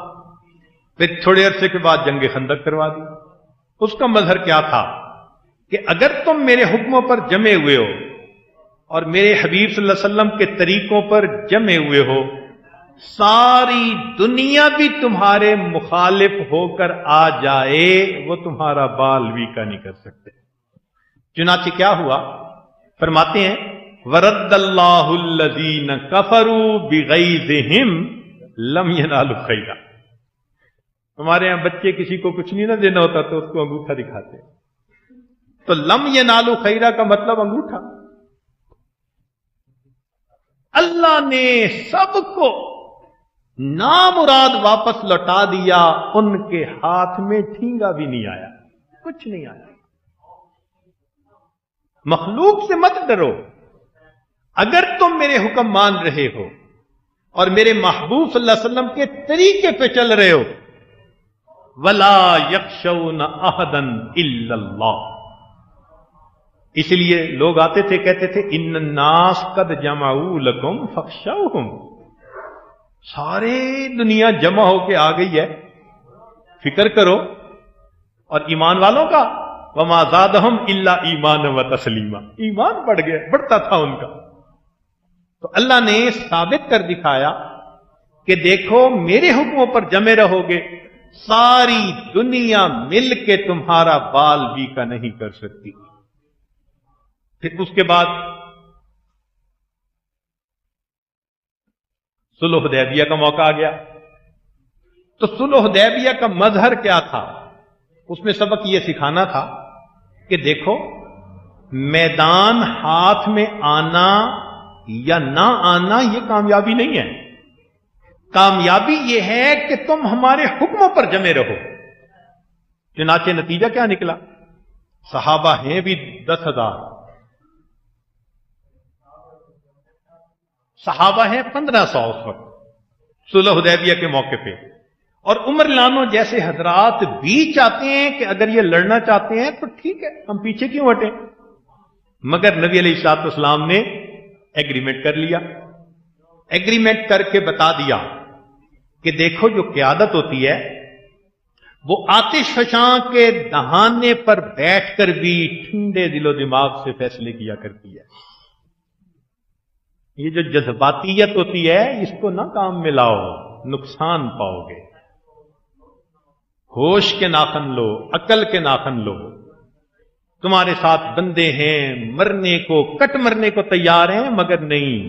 S1: پھر تھوڑے عرصے کے بعد جنگ خندق کروا دی. اس کا مظہر کیا تھا؟ کہ اگر تم میرے حکموں پر جمے ہوئے ہو اور میرے حبیب صلی اللہ علیہ وسلم کے طریقوں پر جمے ہوئے ہو، ساری دنیا بھی تمہارے مخالف ہو کر آ جائے وہ تمہارا بال بھی کا نہیں کر سکتے. چنانچہ کیا ہوا؟ فرماتے ہیں وَرَدَّ اللَّهُ الَّذِينَ كَفَرُوا بِغَيْظِهِمْ لَمْ يَنَالُوا خَيْرًا. ہمارے ہاں بچے کسی کو کچھ نہیں نہ دینا ہوتا تو اس کو انگوٹھا دکھاتے. تو لم ینالوا خیرا کا مطلب انگوٹھا. اللہ نے سب کو نامراد واپس لوٹا دیا. ان کے ہاتھ میں ٹھینگا بھی نہیں آیا، کچھ نہیں آیا. مخلوق سے مت ڈرو. اگر تم میرے حکم مان رہے ہو اور میرے محبوب صلی اللہ علیہ وسلم کے طریقے پہ چل رہے ہو، وَلَا يَخْشَوْنَ أَحَدًا إِلَّا اللَّهِ. اس لیے لوگ آتے تھے کہتے تھے ان الناس قد جمعوا لکم فخشوہم. سارے دنیا جمع ہو کے آ گئی ہے، فکر کرو. اور ایمان والوں کا وما زادہم الا ایمانا وتسلیما، ایمان بڑھ گیا، بڑھتا تھا ان کا. تو اللہ نے ثابت کر دکھایا کہ دیکھو میرے حکموں پر جمے رہو گے، ساری دنیا مل کے تمہارا بال بھی کا نہیں کر سکتی. پھر اس کے بعد صلح حدیبیہ کا موقع آ گیا. تو صلح حدیبیہ کا مظہر کیا تھا؟ اس میں سبق یہ سکھانا تھا کہ دیکھو میدان ہاتھ میں آنا یا نہ آنا یہ کامیابی نہیں ہے. کامیابی یہ ہے کہ تم ہمارے حکموں پر جمے رہو. چنانچہ نتیجہ کیا نکلا؟ صحابہ ہیں بھی 10,000، صحابہ ہیں 1500 اس وقت صلح حدیبیہ کے موقع پہ. اور عمر لانو جیسے حضرات بھی چاہتے ہیں کہ اگر یہ لڑنا چاہتے ہیں تو ٹھیک ہے، ہم پیچھے کیوں ہٹیں. مگر نبی علیہ الصلوۃ والسلام نے ایگریمنٹ کر لیا. ایگریمنٹ کر کے بتا دیا کہ دیکھو جو قیادت ہوتی ہے وہ آتش فشاں کے دہانے پر بیٹھ کر بھی ٹھنڈے دل و دماغ سے فیصلے کیا کرتی ہے. یہ جو جذباتیت ہوتی ہے اس کو نہ کام میں لاؤ، نقصان پاؤ گے. ہوش کے ناخن لو، عقل کے ناخن لو. تمہارے ساتھ بندے ہیں، مرنے کو کٹ مرنے کو تیار ہیں، مگر نہیں.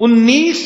S1: 19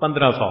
S1: 1500।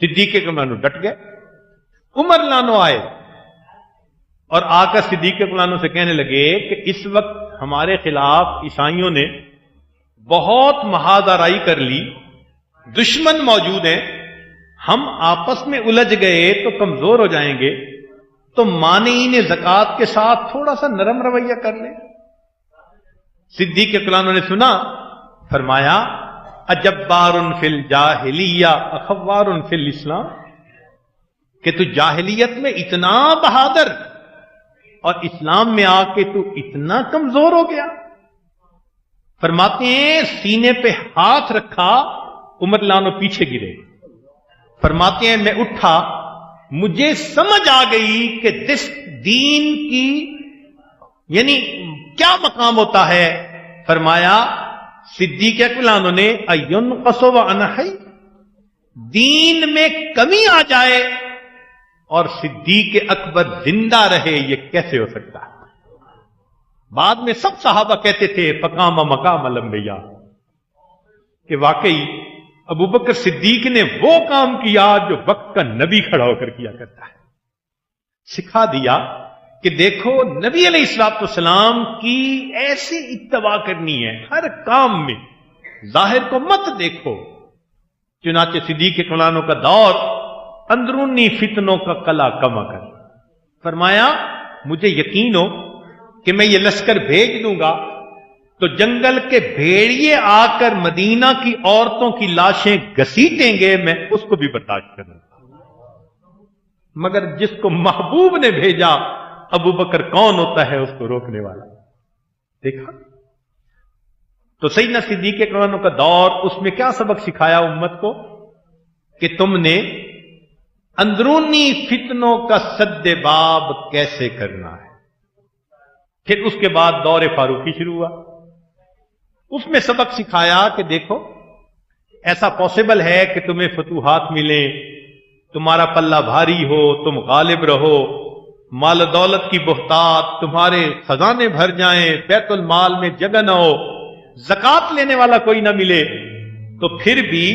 S1: صدیق اکبر ڈٹ گئے. عمر لانو آئے اور آ کر صدیق اکبر سے کہنے لگے کہ اس وقت ہمارے خلاف عیسائیوں نے بہت محاذ آرائی کر لی، دشمن موجود ہیں، ہم آپس میں الجھ گئے تو کمزور ہو جائیں گے، تو مانعین زکوٰۃ کے ساتھ تھوڑا سا نرم رویہ کر لیں. صدیق اکبر نے سنا، فرمایا اجبار فی الجاہلیہ اخوار فی الاسلام، کہ تو جاہلیت میں اتنا بہادر اور اسلام میں آ کے تو اتنا کمزور ہو گیا. فرماتے ہیں سینے پہ ہاتھ رکھا، عمر لانو پیچھے گرے. فرماتے ہیں میں اٹھا، مجھے سمجھ آ گئی کہ جس دین کی یعنی کیا مقام ہوتا ہے. فرمایا صدیق اکبر نے اینقص وانا حی، دین میں کمی آ جائے اور صدیق اکبر زندہ رہے، یہ کیسے ہو سکتا ہے؟ بعد میں سب صحابہ کہتے تھے فقام مقام الانبیاء، کہ واقعی ابوبکر صدیق نے وہ کام کیا جو وقت کا نبی کھڑا ہو کر کیا کرتا ہے. سکھا دیا کہ دیکھو نبی علیہ الصلوۃ والسلام کی ایسی اتباع کرنی ہے ہر کام میں، ظاہر کو مت دیکھو. چنانچہ صدیق اکبر کا دور اندرونی فتنوں کا کلا کما کر. فرمایا مجھے یقین ہو کہ میں یہ لشکر بھیج دوں گا تو جنگل کے بھیڑیے آ کر مدینہ کی عورتوں کی لاشیں گھسیٹیں گے، میں اس کو بھی برداشت کروں گا، مگر جس کو محبوب نے بھیجا ابو بکر کون ہوتا ہے اس کو روکنے والا. دیکھا تو سیدنا صدیق اکبر کا دور، اس میں کیا سبق سکھایا امت کو کہ تم نے اندرونی فتنوں کا سد باب کیسے کرنا ہے. پھر اس کے بعد دور فاروقی شروع ہوا، اس میں سبق سکھایا کہ دیکھو ایسا پاسبل ہے کہ تمہیں فتوحات ملیں، تمہارا پلہ بھاری ہو، تم غالب رہو، مال و دولت کی بہتات، تمہارے خزانے بھر جائیں، بیت المال میں جگہ نہ ہو، زکوٰۃ لینے والا کوئی نہ ملے، تو پھر بھی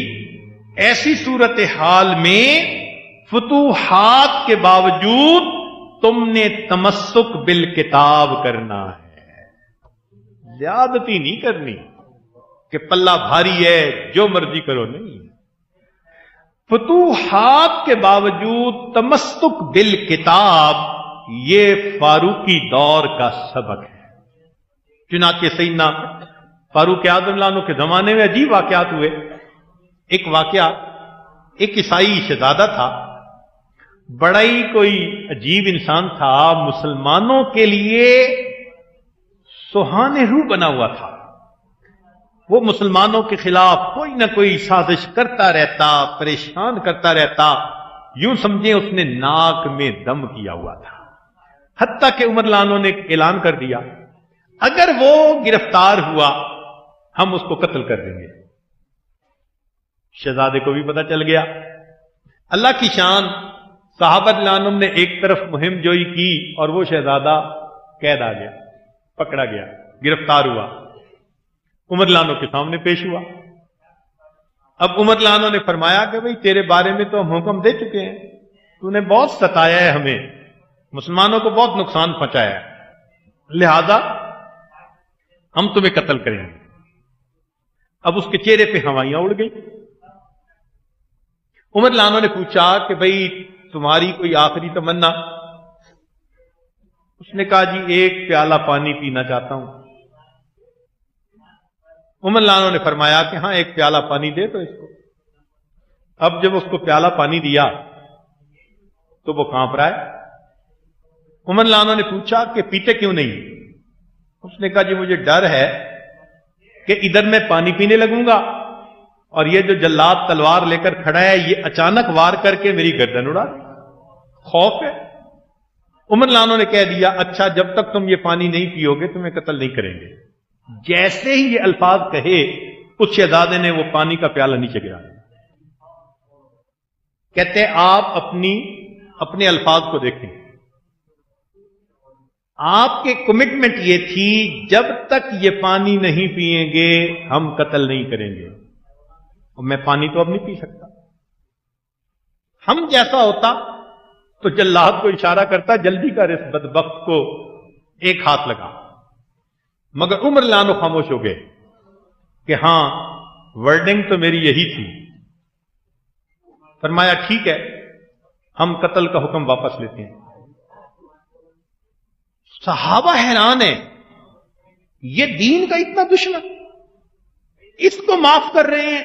S1: ایسی صورتحال میں فتوحات کے باوجود تم نے تمسک بالکتاب کرنا ہے، زیادتی نہیں کرنی کہ پلہ بھاری ہے جو مرضی کرو، نہیں. فتوحات کے باوجود تمسک بالکتاب، یہ فاروقی دور کا سبق ہے. چنانچہ سیدنا فاروق اعظم عنہ کے زمانے میں عجیب واقعات ہوئے. ایک واقعہ، ایک عیسائی شہزادہ تھا، بڑا ہی کوئی عجیب انسان تھا، مسلمانوں کے لیے سہانے روح بنا ہوا تھا. وہ مسلمانوں کے خلاف کوئی نہ کوئی سازش کرتا رہتا، پریشان کرتا رہتا، یوں سمجھیں اس نے ناک میں دم کیا ہوا تھا. حتیٰ کہ عمر لانو نے اعلان کر دیا اگر وہ گرفتار ہوا ہم اس کو قتل کر دیں گے. شہزادے کو بھی پتہ چل گیا. اللہ کی شان، صحابہ لانم نے ایک طرف مہم جوئی کی اور وہ شہزادہ قید آ گیا، پکڑا گیا، گرفتار ہوا، عمر لانو کے سامنے پیش ہوا. اب عمر لانو نے فرمایا کہ بھئی تیرے بارے میں تو ہم حکم دے چکے ہیں، تو نے بہت ستایا ہے ہمیں، مسلمانوں کو بہت نقصان پہنچایا ہے، لہذا ہم تمہیں قتل کریں گے. اب اس کے چہرے پہ ہوائیاں اڑ گئی. عمر لانو نے پوچھا کہ بھئی تمہاری کوئی آخری تمنا؟ اس نے کہا جی ایک پیالہ پانی پینا چاہتا ہوں. عمر لانو نے فرمایا کہ ہاں ایک پیالہ پانی دے تو اس کو. اب جب اس کو پیالہ پانی دیا تو وہ کانپ رہا ہے. عمر لانو نے پوچھا کہ پیتے کیوں نہیں؟ اس نے کہا جی مجھے ڈر ہے کہ ادھر میں پانی پینے لگوں گا اور یہ جو جلاد تلوار لے کر کھڑا ہے یہ اچانک وار کر کے میری گردن اڑا، خوف ہے. عمر لانو نے کہہ دیا اچھا جب تک تم یہ پانی نہیں پیو گے تمہیں قتل نہیں کریں گے. جیسے ہی یہ الفاظ کہے اس شہزادے نے وہ پانی کا پیالہ نیچے گرا. کہتے آپ اپنے الفاظ کو دیکھیں. آپ کے کمٹمنٹ یہ تھی جب تک یہ پانی نہیں پیئیں گے ہم قتل نہیں کریں گے، اور میں پانی تو اب نہیں پی سکتا. ہم جیسا ہوتا تو جلاد کو اشارہ کرتا جلدی کر اس بدبخت کو ایک ہاتھ لگا، مگر عمر لانو خاموش ہو گئے کہ ہاں ورڈنگ تو میری یہی تھی۔ فرمایا ٹھیک ہے، ہم قتل کا حکم واپس لیتے ہیں۔ صحابہ حیران ہیں، یہ دین کا اتنا دشمن، اس کو معاف کر رہے ہیں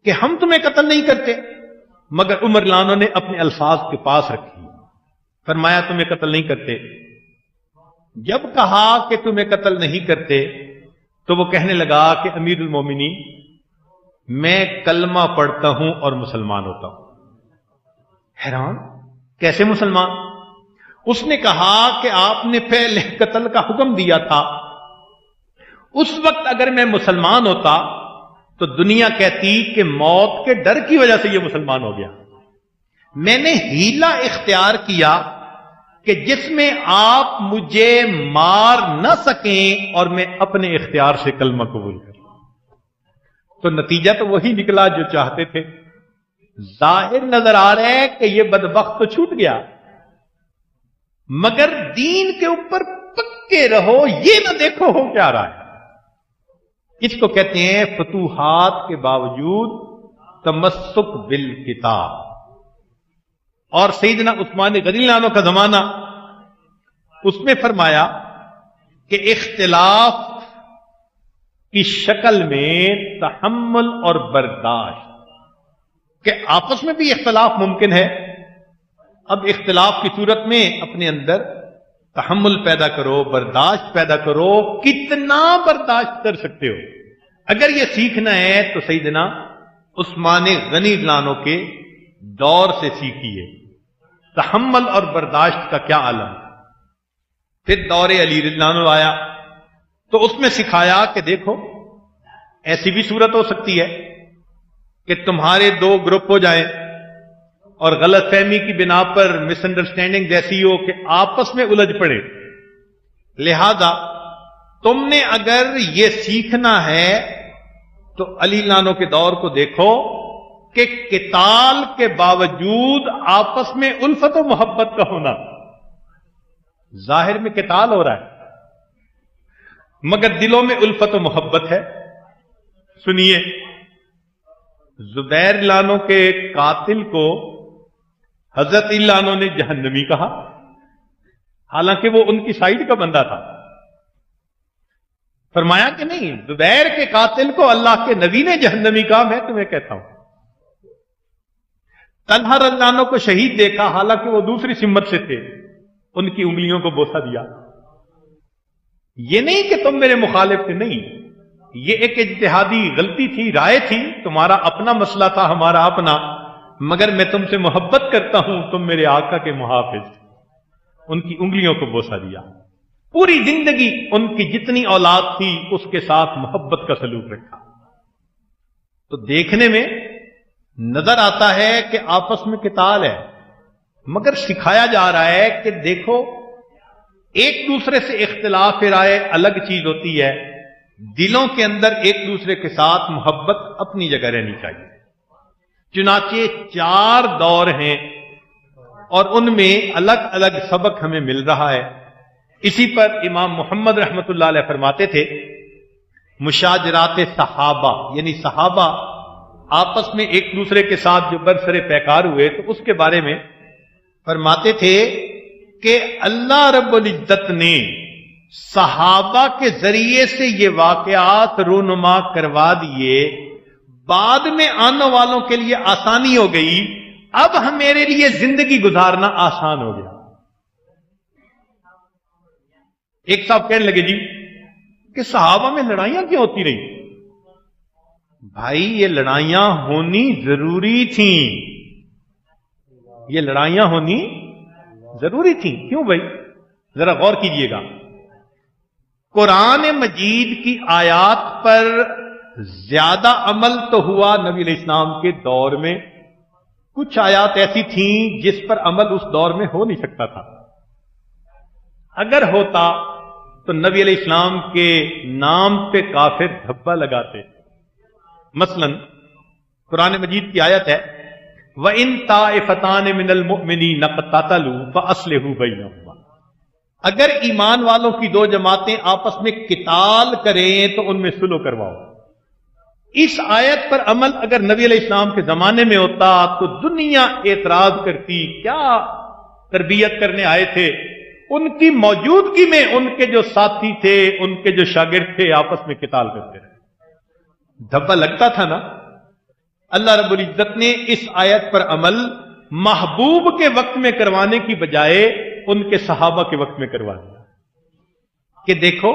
S1: کہ ہم تمہیں قتل نہیں کرتے، مگر عمر لانو نے اپنے الفاظ کے پاس رکھی، فرمایا تمہیں قتل نہیں کرتے۔ جب کہا کہ تمہیں قتل نہیں کرتے تو وہ کہنے لگا کہ امیر المومنین میں کلمہ پڑھتا ہوں اور مسلمان ہوتا ہوں۔ حیران، کیسے مسلمان؟ اس نے کہا کہ آپ نے پہلے قتل کا حکم دیا تھا، اس وقت اگر میں مسلمان ہوتا تو دنیا کہتی کہ موت کے ڈر کی وجہ سے یہ مسلمان ہو گیا۔ میں نے ہیلا اختیار کیا کہ جس میں آپ مجھے مار نہ سکیں اور میں اپنے اختیار سے کلمہ قبول کروں۔ تو نتیجہ تو وہی نکلا جو چاہتے تھے۔ ظاہر نظر آ رہا ہے کہ یہ بدبخت تو چھوٹ گیا، مگر دین کے اوپر پکے رہو، یہ نہ دیکھو ہو کیا رہا ہے۔ اس کو کہتے ہیں فتوحات کے باوجود تمسک بالکتاب۔ اور سیدنا عثمان غنی اللہ عنہ کا زمانہ، اس میں فرمایا کہ اختلاف کی شکل میں تحمل اور برداشت، کہ آپس میں بھی اختلاف ممکن ہے، اب اختلاف کی صورت میں اپنے اندر تحمل پیدا کرو، برداشت پیدا کرو، کتنا برداشت کر سکتے ہو۔ اگر یہ سیکھنا ہے تو سیدنا عثمان غنی اللہ عنہ کے دور سے سیکھیے، تحمل اور برداشت کا کیا عالم۔ پھر دور علی رضی اللہ عنہ آیا تو اس میں سکھایا کہ دیکھو ایسی بھی صورت ہو سکتی ہے کہ تمہارے دو گروپ ہو جائیں اور غلط فہمی کی بنا پر مس انڈرسٹینڈنگ جیسی ہو کہ آپس میں الجھ پڑے، لہذا تم نے اگر یہ سیکھنا ہے تو علی لانو کے دور کو دیکھو کہ قتال کے باوجود آپس میں الفت و محبت کا ہونا۔ ظاہر میں قتال ہو رہا ہے مگر دلوں میں الفت و محبت ہے۔ سنیے، زبیر لانو کے قاتل کو حضرت لانو نے جہنمی کہا، حالانکہ وہ ان کی سائیڈ کا بندہ تھا۔ فرمایا کہ نہیں، زبیر کے قاتل کو اللہ کے نبی نے جہنمی کہا، میں تمہیں کہتا ہوں۔ طلحہ رضی اللہ عنہ کو شہید دیکھا، حالانکہ وہ دوسری سمت سے تھے، ان کی انگلیوں کو بوسہ دیا۔ یہ نہیں کہ تم میرے مخالف تھے، نہیں، یہ ایک اجتہادی غلطی تھی، رائے تھی، تمہارا اپنا مسئلہ تھا، ہمارا اپنا، مگر میں تم سے محبت کرتا ہوں، تم میرے آقا کے محافظ۔ ان کی انگلیوں کو بوسہ دیا۔ پوری زندگی ان کی جتنی اولاد تھی اس کے ساتھ محبت کا سلوک رکھا۔ تو دیکھنے میں نظر آتا ہے کہ آپس میں قتال ہے، مگر سکھایا جا رہا ہے کہ دیکھو ایک دوسرے سے اختلاف رائے الگ چیز ہوتی ہے، دلوں کے اندر ایک دوسرے کے ساتھ محبت اپنی جگہ رہنی چاہیے۔ چنانچہ 4 دور ہیں اور ان میں الگ الگ سبق ہمیں مل رہا ہے۔ اسی پر امام محمد رحمت اللہ علیہ فرماتے تھے، مشاجرات صحابہ، یعنی صحابہ آپس میں ایک دوسرے کے ساتھ جو برسر پیکار ہوئے، تو اس کے بارے میں فرماتے تھے کہ اللہ رب العزت نے صحابہ کے ذریعے سے یہ واقعات رونما کروا دیے، بعد میں آنے والوں کے لیے آسانی ہو گئی، اب میرے لیے زندگی گزارنا آسان ہو گیا۔ ایک صاحب کہنے لگے جی کہ صحابہ میں لڑائیاں کیوں ہوتی رہی؟ بھائی یہ لڑائیاں ہونی ضروری تھیں، یہ لڑائیاں ہونی ضروری تھیں۔ کیوں بھائی؟ ذرا غور کیجئے گا، قرآن مجید کی آیات پر زیادہ عمل تو ہوا نبی علیہ السلام کے دور میں، کچھ آیات ایسی تھیں جس پر عمل اس دور میں ہو نہیں سکتا تھا۔ اگر ہوتا تو نبی علیہ السلام کے نام پہ کافر دھبا لگاتے۔ مثلا قرآن مجید کی آیت ہے وَإِن طَائِفَتَانِ مِنَ الْمُؤْمِنِينَ اقْتَتَلُوا فَأَصْلِحُوا بَيْنَهُمَا، اگر ایمان والوں کی دو جماعتیں آپس میں قتال کریں تو ان میں صلح کرواؤ۔ اس آیت پر عمل اگر نبی علیہ السلام کے زمانے میں ہوتا تو دنیا اعتراض کرتی، کیا تربیت کرنے آئے تھے؟ ان کی موجودگی میں ان کے جو ساتھی تھے، ان کے جو شاگرد تھے، آپس میں قتال کرتے رہے، دھبا لگتا تھا نا۔ اللہ رب العزت نے اس آیت پر عمل محبوب کے وقت میں کروانے کی بجائے ان کے صحابہ کے وقت میں کروا دیا کہ دیکھو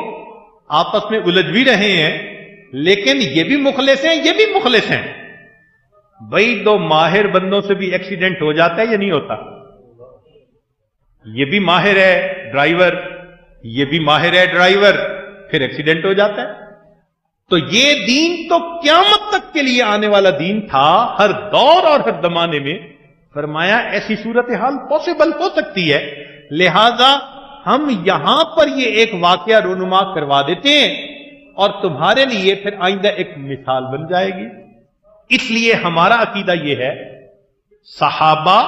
S1: آپس میں الجھ بھی رہے ہیں لیکن یہ بھی مخلص ہیں، یہ بھی مخلص ہیں۔ بھائی دو ماہر بندوں سے بھی ایکسیڈنٹ ہو جاتا ہے یا نہیں ہوتا؟ یہ بھی ماہر ہے ڈرائیور، یہ بھی ماہر ہے ڈرائیور، پھر ایکسیڈنٹ ہو جاتا ہے۔ تو یہ دین تو قیامت تک کے لیے آنے والا دین تھا، ہر دور اور ہر زمانے میں۔ فرمایا ایسی صورتحال پاسبل ہو سکتی ہے، لہذا ہم یہاں پر یہ ایک واقعہ رونما کروا دیتے ہیں اور تمہارے لیے پھر آئندہ ایک مثال بن جائے گی۔ اس لیے ہمارا عقیدہ یہ ہے صحابہ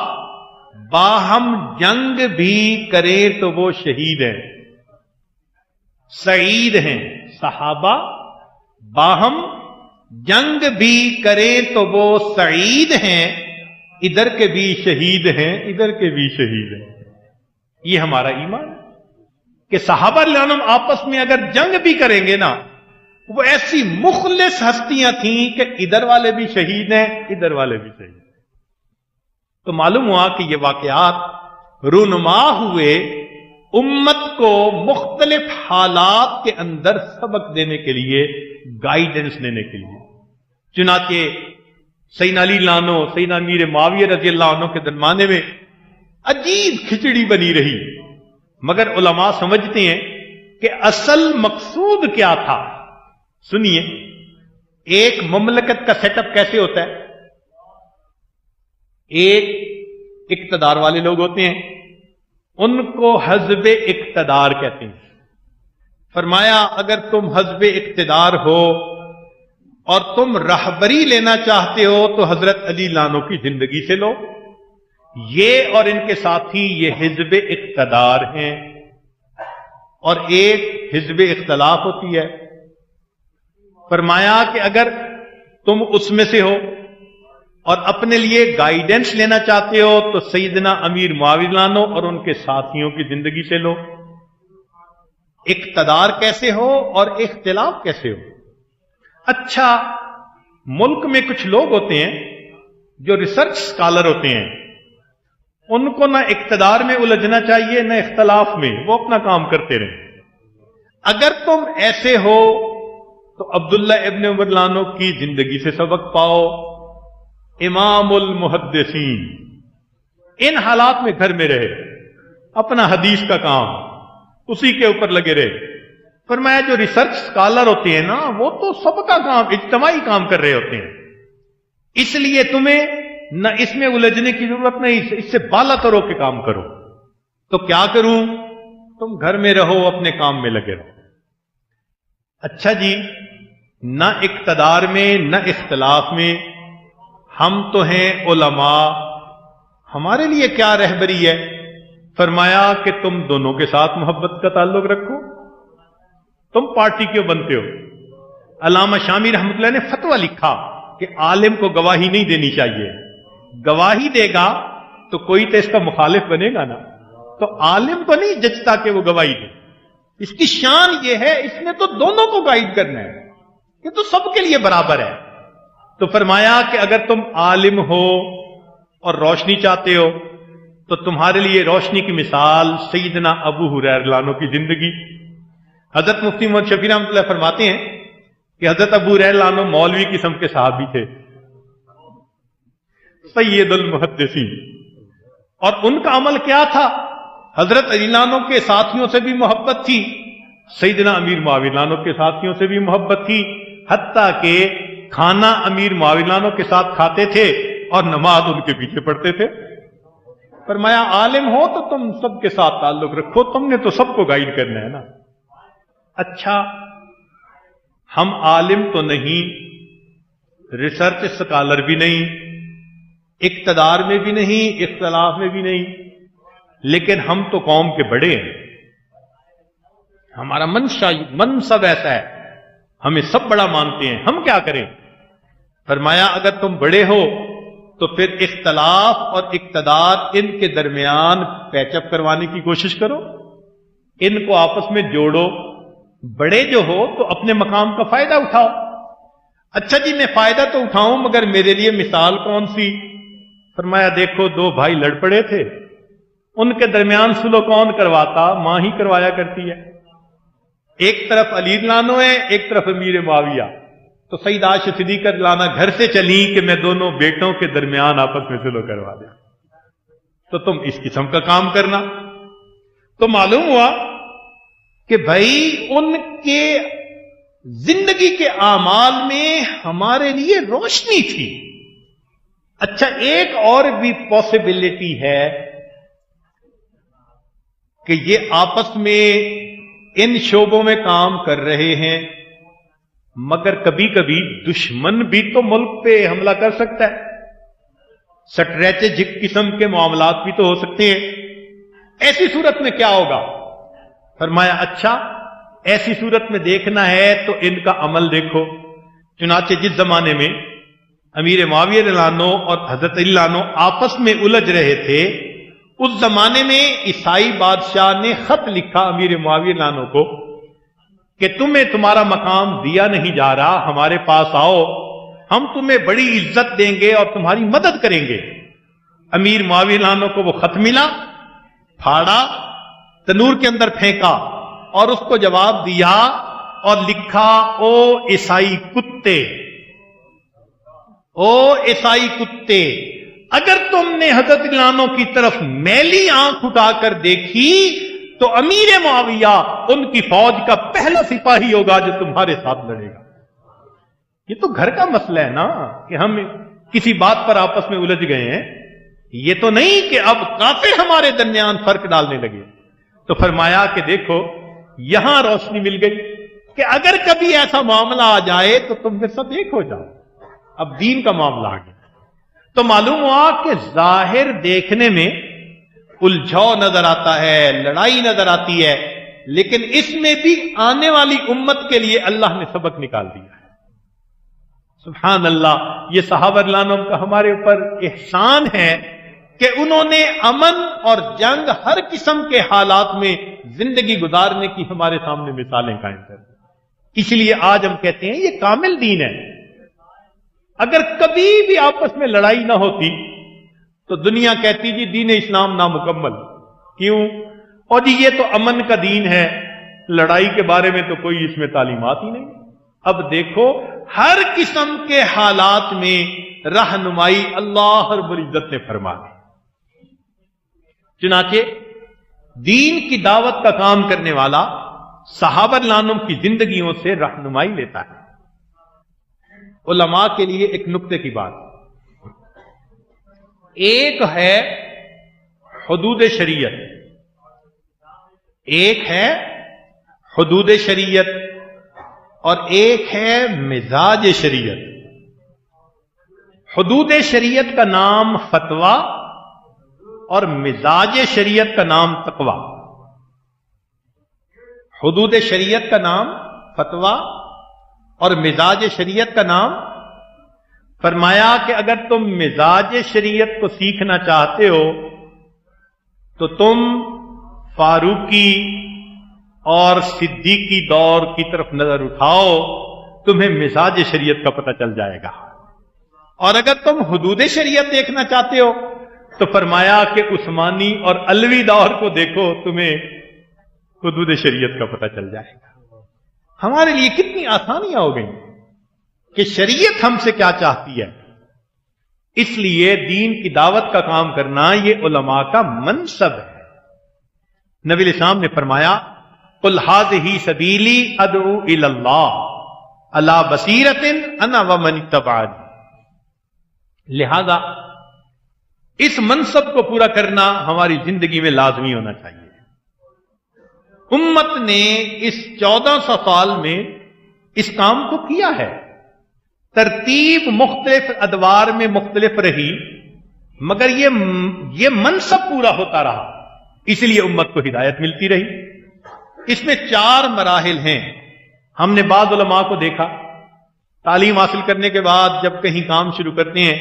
S1: باہم جنگ بھی کریں تو وہ شہید ہیں، سعید ہیں۔ صحابہ باہم جنگ بھی کریں تو وہ سعید ہیں، ادھر کے بھی شہید ہیں، ادھر کے بھی شہید ہیں۔ یہ ہمارا ایمان کہ صحابہ رضی اللہ عنہم آپس میں اگر جنگ بھی کریں گے نا، وہ ایسی مخلص ہستیاں تھیں کہ ادھر والے بھی شہید ہیں، ادھر والے بھی شہید ہیں۔ تو معلوم ہوا کہ یہ واقعات رونما ہوئے امت کو مختلف حالات کے اندر سبق دینے کے لیے، گائیڈنس دینے کے لیے۔ چنانچہ سیدنا علی رضی اللہ عنہ، سیدنا امیر معاویہ رضی اللہ عنہ کے درمیان میں عجیب کھچڑی بنی رہی، مگر علماء سمجھتے ہیں کہ اصل مقصود کیا تھا۔ سنیے، ایک مملکت کا سیٹ اپ کیسے ہوتا ہے؟ ایک اقتدار والے لوگ ہوتے ہیں، ان کو حزب اقتدار کہتے ہیں۔ فرمایا اگر تم حزب اقتدار ہو اور تم رہبری لینا چاہتے ہو تو حضرت علی لانو کی زندگی سے لو، یہ اور ان کے ساتھی یہ حزب اقتدار ہیں۔ اور ایک حزب اختلاف ہوتی ہے، فرمایا کہ اگر تم اس میں سے ہو اور اپنے لیے گائیڈنس لینا چاہتے ہو تو سیدنا امیر معاویہ لانو اور ان کے ساتھیوں کی زندگی سے لو۔ اقتدار کیسے ہو اور اختلاف کیسے ہو؟ اچھا، ملک میں کچھ لوگ ہوتے ہیں جو ریسرچ سکالر ہوتے ہیں، ان کو نہ اقتدار میں الجھنا چاہیے نہ اختلاف میں، وہ اپنا کام کرتے رہیں۔ اگر تم ایسے ہو تو عبداللہ ابن عمر لانو کی زندگی سے سبق پاؤ، امام المحدثین۔ ان حالات میں گھر میں رہے، اپنا حدیث کا کام اسی کے اوپر لگے رہے۔ فرمایا جو ریسرچ سکالر ہوتے ہیں نا، وہ تو سب کا کام اجتماعی کام کر رہے ہوتے ہیں، اس لیے تمہیں نہ اس میں الجھنے کی ضرورت نہیں، اس سے بالا تر ہو کے کام کرو۔ تو کیا کروں؟ تم گھر میں رہو، اپنے کام میں لگے رہو۔ اچھا جی، نہ اقتدار میں نہ اختلاف میں، ہم تو ہیں علماء، ہمارے لیے کیا رہبری ہے؟ فرمایا کہ تم دونوں کے ساتھ محبت کا تعلق رکھو۔ تم پارٹی کیوں بنتے ہو؟ علامہ شامی رحمۃ اللہ نے فتویٰ لکھا کہ عالم کو گواہی نہیں دینی چاہیے، گواہی دے گا تو کوئی تو اس کا مخالف بنے گا نا، تو عالم کو نہیں جچتا کہ وہ گواہی دے۔ اس کی شان یہ ہے اس نے تو دونوں کو گائیڈ کرنا ہے، یہ تو سب کے لیے برابر ہے۔ تو فرمایا کہ اگر تم عالم ہو اور روشنی چاہتے ہو تو تمہارے لیے روشنی کی مثال سیدنا ابو ہریرہ رضی اللہ عنہ کی زندگی۔ حضرت مفتی محمد شفیع رحمۃ اللہ فرماتے ہیں کہ حضرت ابو ہریرہ رضی اللہ عنہ مولوی قسم کے صحابی تھے، سید المحدثین، اور ان کا عمل کیا تھا؟ حضرت علی اللہ عنہ کے ساتھیوں سے بھی محبت تھی، سیدنا امیر معاویہ عنہ کے ساتھیوں سے بھی محبت تھی، حتیٰ کہ کھانا امیر معاویہ عنہ کے ساتھ کھاتے تھے اور نماز ان کے پیچھے پڑھتے تھے۔ فرمایا عالم ہو تو تم سب کے ساتھ تعلق رکھو، تم نے تو سب کو گائیڈ کرنا ہے نا۔ اچھا، ہم عالم تو نہیں، ریسرچ سکالر بھی نہیں، اقتدار میں بھی نہیں، اختلاف میں بھی نہیں، لیکن ہم تو قوم کے بڑے ہیں، ہمارا منصب ایسا ہے، ہمیں سب بڑا مانتے ہیں، ہم کیا کریں؟ فرمایا اگر تم بڑے ہو تو پھر اختلاف اور اقتدار ان کے درمیان پیچ اپ کروانے کی کوشش کرو، ان کو آپس میں جوڑو، بڑے جو ہو تو اپنے مقام کا فائدہ اٹھاؤ۔ اچھا جی میں فائدہ تو اٹھاؤں مگر میرے لیے مثال کون سی؟ فرمایا دیکھو دو بھائی لڑ پڑے تھے، ان کے درمیان صلح کون کرواتا؟ ماں ہی کروایا کرتی ہے۔ ایک طرف علی لانو ہے، ایک طرف امیر معاویہ، تو سیدہ عائشہ صدیقہ لانا گھر سے چلی کہ میں دونوں بیٹوں کے درمیان آپس میں صلح کروا دیں، تو تم اس قسم کا کام کرنا۔ تو معلوم ہوا کہ بھائی ان کے زندگی کے اعمال میں ہمارے لیے روشنی تھی۔ اچھا ایک اور بھی پاسبلٹی ہے کہ یہ آپس میں ان شعبوں میں کام کر رہے ہیں، مگر کبھی کبھی دشمن بھی تو ملک پہ حملہ کر سکتا ہے، سٹریٹجک قسم کے معاملات بھی تو ہو سکتے ہیں۔ ایسی صورت میں کیا ہوگا؟ فرمایا اچھا ایسی صورت میں دیکھنا ہے تو ان کا عمل دیکھو۔ چنانچہ جس زمانے میں امیر معاویہ رضی اللہ عنہ اور حضرت علی رضی اللہ عنہ آپس میں الجھ رہے تھے، اس زمانے میں عیسائی بادشاہ نے خط لکھا امیر معاویہ رضی اللہ عنہ کو کہ تمہیں تمہارا مقام دیا نہیں جا رہا، ہمارے پاس آؤ، ہم تمہیں بڑی عزت دیں گے اور تمہاری مدد کریں گے۔ امیر معاویہ رضی اللہ عنہ کو وہ خط ملا، پھاڑا، تنور کے اندر پھینکا اور اس کو جواب دیا اور لکھا او عیسائی کتے، او عیسائی کتے، اگر تم نے حضرت علی عنہ کی طرف میلی آنکھ اٹھا کر دیکھی تو امیر معاویہ ان کی فوج کا پہلا سپاہی ہوگا جو تمہارے ساتھ لڑے گا۔ یہ تو گھر کا مسئلہ ہے نا کہ ہم کسی بات پر آپس میں الجھ گئے ہیں، یہ تو نہیں کہ اب کافر ہمارے درمیان فرق ڈالنے لگے۔ تو فرمایا کہ دیکھو یہاں روشنی مل گئی کہ اگر کبھی ایسا معاملہ آ جائے تو تم پھر سب ایک ہو جاؤ۔ اب دین کا معاملہ آ گیا تو معلوم ہوا کہ ظاہر دیکھنے میں الجھاؤ نظر آتا ہے، لڑائی نظر آتی ہے، لیکن اس میں بھی آنے والی امت کے لیے اللہ نے سبق نکال دیا ہے۔ سبحان اللہ، یہ صحابہ رضی اللہ عنہم کا ہمارے اوپر احسان ہے کہ انہوں نے امن اور جنگ ہر قسم کے حالات میں زندگی گزارنے کی ہمارے سامنے مثالیں قائم کر دی۔ اس لیے آج ہم کہتے ہیں یہ کامل دین ہے۔ اگر کبھی بھی آپس میں لڑائی نہ ہوتی تو دنیا کہتی جی دین اسلام نامکمل، کیوں؟ اور جی یہ تو امن کا دین ہے، لڑائی کے بارے میں تو کوئی اس میں تعلیمات ہی نہیں۔ اب دیکھو ہر قسم کے حالات میں رہنمائی اللہ رب العزت نے فرما دی۔ چنانچہ دین کی دعوت کا کام کرنے والا صحابہ رضی اللہ عنہم کی زندگیوں سے رہنمائی لیتا ہے۔ علماء کے لیے ایک نکتے کی بات، ایک ہے حدود شریعت، ایک ہے حدود شریعت اور ایک ہے مزاج شریعت۔ حدود شریعت کا نام فتویٰ اور مزاج شریعت کا نام تقویٰ۔ حدود شریعت کا نام فتویٰ اور مزاج شریعت کا نام، فرمایا کہ اگر تم مزاج شریعت کو سیکھنا چاہتے ہو تو تم فاروقی اور صدیقی دور کی طرف نظر اٹھاؤ، تمہیں مزاج شریعت کا پتہ چل جائے گا۔ اور اگر تم حدود شریعت دیکھنا چاہتے ہو تو فرمایا کہ عثمانی اور علوی دور کو دیکھو، تمہیں حدود شریعت کا پتہ چل جائے گا۔ ہمارے لیے کتنی آسانیاں ہو گئیں کہ شریعت ہم سے کیا چاہتی ہے۔ اس لیے دین کی دعوت کا کام کرنا یہ علماء کا منصب ہے۔ نبی علیہ السلام نے فرمایا قل ھذہ سبیلی ادعو الی اللہ علی بصیرۃ انا ومن اتبعنی۔ لہذا اس منصب کو پورا کرنا ہماری زندگی میں لازمی ہونا چاہیے۔ امت نے اس 1400 سال میں اس کام کو کیا ہے، ترتیب مختلف ادوار میں مختلف رہی، مگر یہ منصب پورا ہوتا رہا، اس لیے امت کو ہدایت ملتی رہی۔ اس میں 4 مراحل ہیں۔ ہم نے بعض علماء کو دیکھا تعلیم حاصل کرنے کے بعد جب کہیں کام شروع کرتے ہیں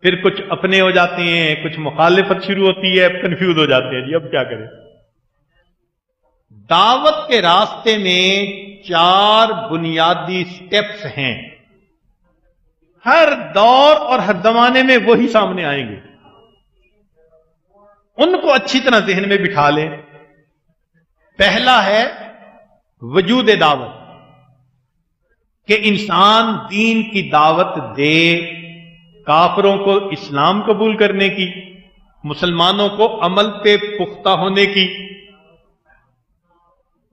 S1: پھر کچھ اپنے ہو جاتے ہیں، کچھ مخالفت شروع ہوتی ہے، کنفیوز ہو جاتے ہیں، جی اب کیا کریں۔ دعوت کے راستے میں 4 بنیادی سٹیپس ہیں، ہر دور اور ہر زمانے میں وہی سامنے آئیں گے، ان کو اچھی طرح ذہن میں بٹھا لیں۔ پہلا ہے وجود دعوت، کہ انسان دین کی دعوت دے، کافروں کو اسلام قبول کرنے کی، مسلمانوں کو عمل پہ پختہ ہونے کی،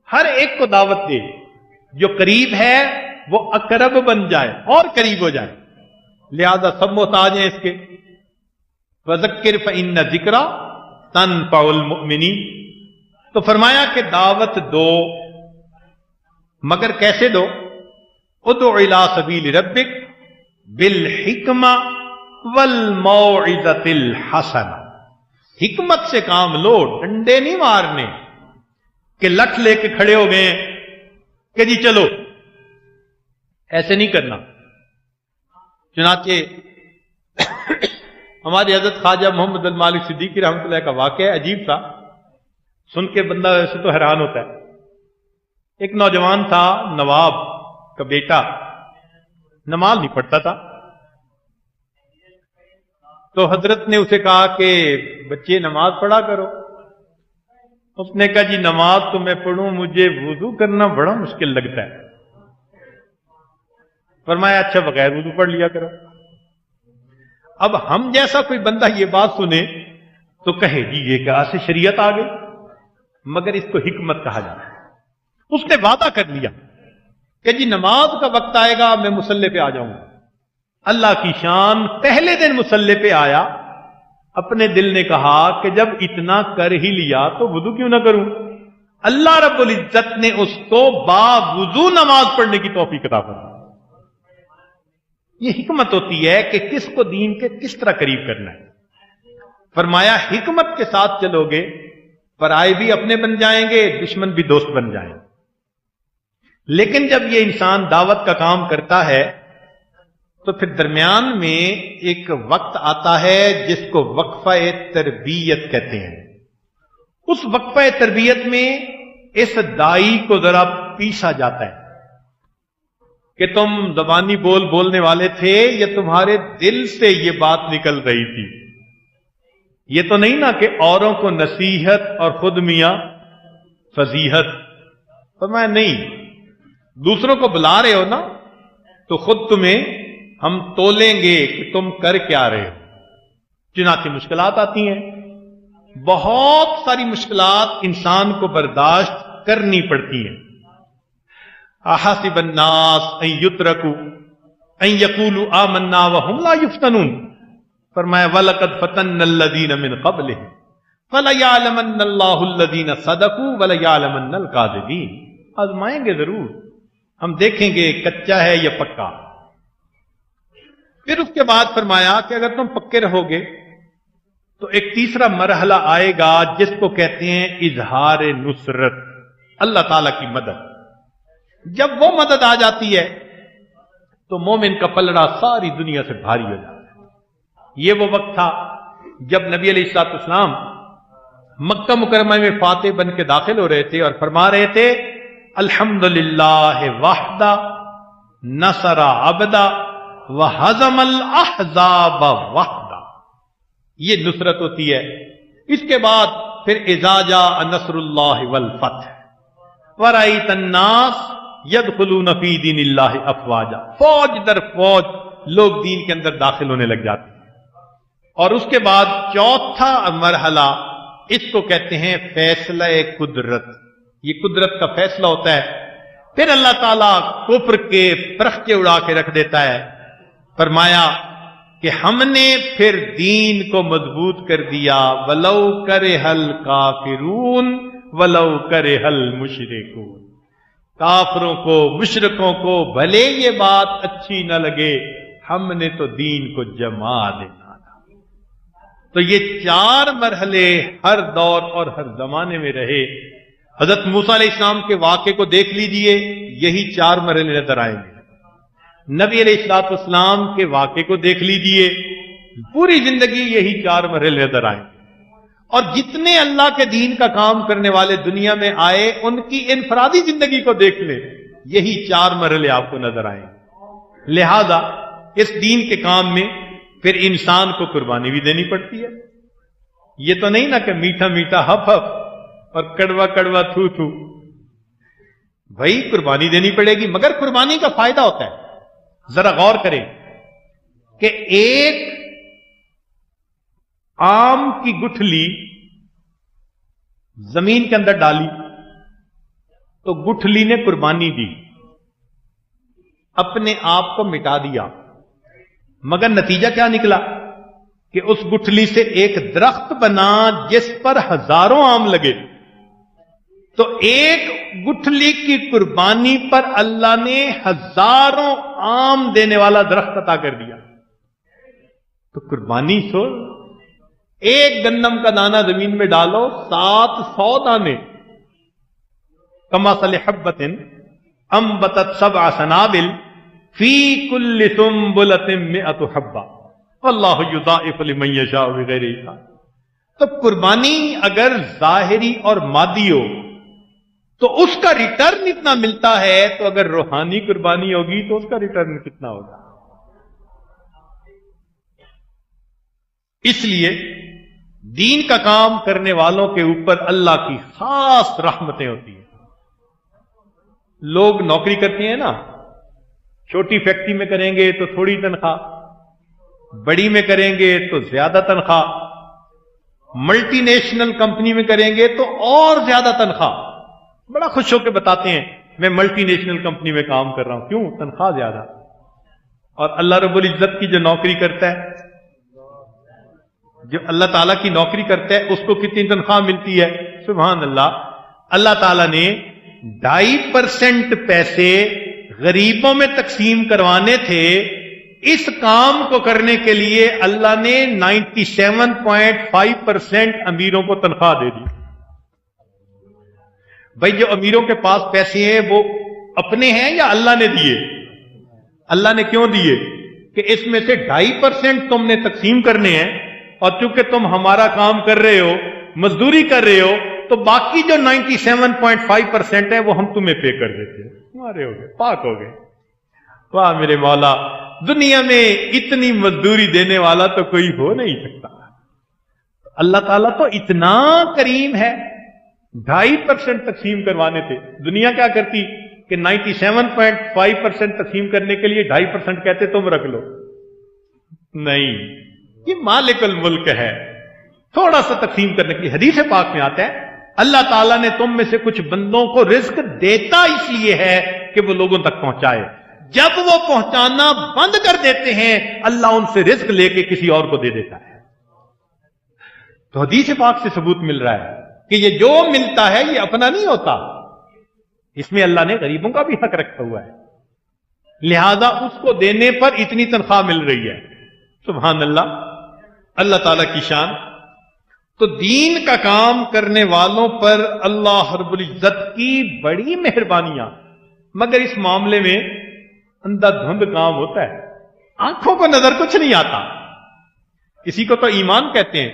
S1: ہر ایک کو دعوت دے، جو قریب ہے وہ اقرب بن جائے اور قریب ہو جائے، لہذا سب محتاج ہیں اس کے۔ وَذَكِّرْ فَإِنَّ الذِّكْرَىٰ تَنفَعُ الْمُؤْمِنِينَ، تو فرمایا کہ دعوت دو، مگر کیسے دو؟ ادع الی سبیل ربک بالحکمہ والموعظۃ الحسنہ، حکمت سے کام لو، ڈنڈے نہیں مارنے کہ لٹھ لے کے کھڑے ہو گئے کہ جی چلو، ایسے نہیں کرنا۔ چنانچہ ہمارے حضرت خواجہ محمد المالک صدیقی رحمۃ اللہ کا واقعہ عجیب تھا، سن کے بندہ ویسے تو حیران ہوتا ہے۔ ایک نوجوان تھا، نواب کا بیٹا، نماز نہیں پڑھتا تھا، تو حضرت نے اسے کہا کہ بچے نماز پڑھا کرو۔ اس نے کہا جی نماز تو میں پڑھوں، مجھے وضو کرنا بڑا مشکل لگتا ہے۔ فرمایا اچھا بغیر وضو پڑھ لیا کرو۔ اب ہم جیسا کوئی بندہ یہ بات سنے تو کہے جی یہ کہاں سے شریعت آ گئی، مگر اس کو حکمت کہا جاتا ہے۔ اس نے وعدہ کر لیا کہ جی نماز کا وقت آئے گا میں مصلی پہ آ جاؤں گا۔ اللہ کی شان، پہلے دن مصلی پہ آیا، اپنے دل نے کہا کہ جب اتنا کر ہی لیا تو وضو کیوں نہ کروں۔ اللہ رب العزت نے اس کو باوضو نماز پڑھنے کی توفیق عطا فرمائی۔ یہ حکمت ہوتی ہے کہ کس کو دین کے کس طرح قریب کرنا ہے۔ فرمایا حکمت کے ساتھ چلو گے، پرائے بھی اپنے بن جائیں گے، دشمن بھی دوست بن جائیں گے۔ لیکن جب یہ انسان دعوت کا کام کرتا ہے تو پھر درمیان میں ایک وقت آتا ہے جس کو وقفہ تربیت کہتے ہیں۔ اس وقفہ تربیت میں اس دائی کو ذرا پیسا جاتا ہے کہ تم زبانی بولنے والے تھے یا تمہارے دل سے یہ بات نکل رہی تھی۔ یہ تو نہیں نا کہ اوروں کو نصیحت اور خود میاں فضیحت۔ فرمایا نہیں، دوسروں کو بلا رہے ہو نا تو خود تمہیں ہم تولیں گے کہ تم کر کیا رہے ہو۔ چنانچہ مشکلات آتی ہیں، بہت ساری مشکلات انسان کو برداشت کرنی پڑتی ہیں۔ احسب الناس ان یترکوا ان یقولوا آمنا وهم لا یفتنون، فرمایا وَلَقَدْ فَتَنَّ الَّذِينَ مِنْ قَبْلِهِمْ فَلَيَعْلَمَنَّ اللَّهُ الَّذِينَ صَدَقُوا وَلَيَعْلَمَنَّ الْكَاذِبِينَ۔ آزمائیں گے ضرور، ہم دیکھیں گے کچا ہے یا پکا۔ پھر اس کے بعد فرمایا کہ اگر تم پکے رہو گے تو ایک تیسرا مرحلہ آئے گا جس کو کہتے ہیں اظہار نصرت، اللہ تعالی کی مدد۔ جب وہ مدد آ جاتی ہے تو مومن کا پلڑا ساری دنیا سے بھاری ہو جاتا ہے۔ یہ وہ وقت تھا جب نبی علیہ الصلوۃ والسلام مکہ مکرمہ میں فاتح بن کے داخل ہو رہے تھے اور فرما رہے تھے الحمدللہ وحدہ نصر عبدہ وہزم الاحزاب وحدہ۔ یہ نصرت ہوتی ہے۔ اس کے بعد پھر اذا جاء نصر اللہ والفتح ورأیت الناس یدخلون فی دین اللہ افواجا، فوج در فوج لوگ دین کے اندر داخل ہونے لگ جاتے ہیں۔ اور اس کے بعد چوتھا مرحلہ اس کو کہتے ہیں فیصلہ قدرت۔ یہ قدرت کا فیصلہ ہوتا ہے، پھر اللہ تعالیٰ کفر کے پرخچے اڑا کے رکھ دیتا ہے۔ فرمایا کہ ہم نے پھر دین کو مضبوط کر دیا، وَلَوْ كَرِهَ الْكَافِرُونَ وَلَوْ كَرِهَ الْمُشْرِكُونَ۔ کافروں کو، مشرکوں کو بھلے یہ بات اچھی نہ لگے، ہم نے تو دین کو جما دینا تھا۔ تو یہ 4 مرحلے ہر دور اور ہر زمانے میں رہے. حضرت موسیٰ علیہ السلام کے واقعے کو دیکھ لیجئے، یہی 4 مرحلے نظر آئیں گے. نبی علیہ الصلوۃ والسلام کے واقعے کو دیکھ لیجئے، پوری زندگی یہی 4 مرحلے نظر آئیں گے. اور جتنے اللہ کے دین کا کام کرنے والے دنیا میں آئے، ان کی انفرادی زندگی کو دیکھ لیں، یہی 4 مرحلے آپ کو نظر آئیں گے. لہذا اس دین کے کام میں پھر انسان کو قربانی بھی دینی پڑتی ہے. یہ تو نہیں نا کہ میٹھا میٹھا ہف ہف اور کڑوا کڑوا تھو تھو. بھائی قربانی دینی پڑے گی، مگر قربانی کا فائدہ ہوتا ہے. ذرا غور کریں کہ ایک آم کی گٹھلی زمین کے اندر ڈالی تو گٹھلی نے قربانی دی، اپنے آپ کو مٹا دیا، مگر نتیجہ کیا نکلا کہ اس گٹھلی سے ایک درخت بنا جس پر ہزاروں آم لگے. تو ایک گٹھلی کی قربانی پر اللہ نے ہزاروں آم دینے والا درخت عطا کر دیا. تو قربانی سو، ایک گندم کا دانہ زمین میں ڈالو، 700 دانے. کمثل حبۃ انبتت 7 سنابل فی کل سنبلۃ 100 حبہ واللہ یضاعف لمن یشاء بغیر حساب. تو قربانی اگر ظاہری اور مادی ہو تو اس کا ریٹرن اتنا ملتا ہے، تو اگر روحانی قربانی ہوگی تو اس کا ریٹرن کتنا ہوگا. اس لیے دین کا کام کرنے والوں کے اوپر اللہ کی خاص رحمتیں ہوتی ہیں. لوگ نوکری کرتے ہیں نا، چھوٹی فیکٹری میں کریں گے تو تھوڑی تنخواہ، بڑی میں کریں گے تو زیادہ تنخواہ، ملٹی نیشنل کمپنی میں کریں گے تو اور زیادہ تنخواہ. بڑا خوش ہو کے بتاتے ہیں میں ملٹی نیشنل کمپنی میں کام کر رہا ہوں. کیوں؟ تنخواہ زیادہ. اور اللہ رب العزت کی جو نوکری کرتا ہے، جو اللہ تعالیٰ کی نوکری کرتا ہے، اس کو کتنی تنخواہ ملتی ہے؟ سبحان اللہ. اللہ تعالیٰ نے 2.5% پیسے غریبوں میں تقسیم کروانے تھے. اس کام کو کرنے کے لیے اللہ نے 97.5% امیروں کو تنخواہ دے دی. بھائی جو امیروں کے پاس پیسے ہیں وہ اپنے ہیں یا اللہ نے دیے؟ اللہ نے کیوں دیے؟ کہ اس میں سے 2.5% تم نے تقسیم کرنے ہیں، اور چونکہ تم ہمارا کام کر رہے ہو، مزدوری کر رہے ہو، تو باقی جو 97.5% ہے وہ ہم تمہیں پے کر دیتے ہیں. تمہارے ہو گئے، پاک ہو گئے. واہ میرے مولا، دنیا میں اتنی مزدوری دینے والا تو کوئی ہو نہیں سکتا. اللہ تعالیٰ تو اتنا کریم ہے. 2.5% تقسیم کروانے تھے. دنیا کیا کرتی کہ 97.5% تقسیم کرنے کے لیے 2.5% کہتے تم رکھ لو. نہیں، یہ مالک الملک ہے. تھوڑا سا تقسیم کرنے کی حدیث پاک میں آتا ہے اللہ تعالیٰ نے تم میں سے کچھ بندوں کو رزق دیتا اس لیے ہے کہ وہ لوگوں تک پہنچائے. جب وہ پہنچانا بند کر دیتے ہیں، اللہ ان سے رزق لے کے کسی اور کو دے دیتا ہے. تو حدیث پاک سے ثبوت مل رہا ہے کہ یہ جو ملتا ہے یہ اپنا نہیں ہوتا، اس میں اللہ نے غریبوں کا بھی حق رکھا ہوا ہے. لہذا اس کو دینے پر اتنی تنخواہ مل رہی ہے. سبحان اللہ، اللہ تعالیٰ کی شان. تو دین کا کام کرنے والوں پر اللہ رب العزت کی بڑی مہربانیاں، مگر اس معاملے میں اندھا دھند کام ہوتا ہے. آنکھوں کو نظر کچھ نہیں آتا. اسی کو تو ایمان کہتے ہیں.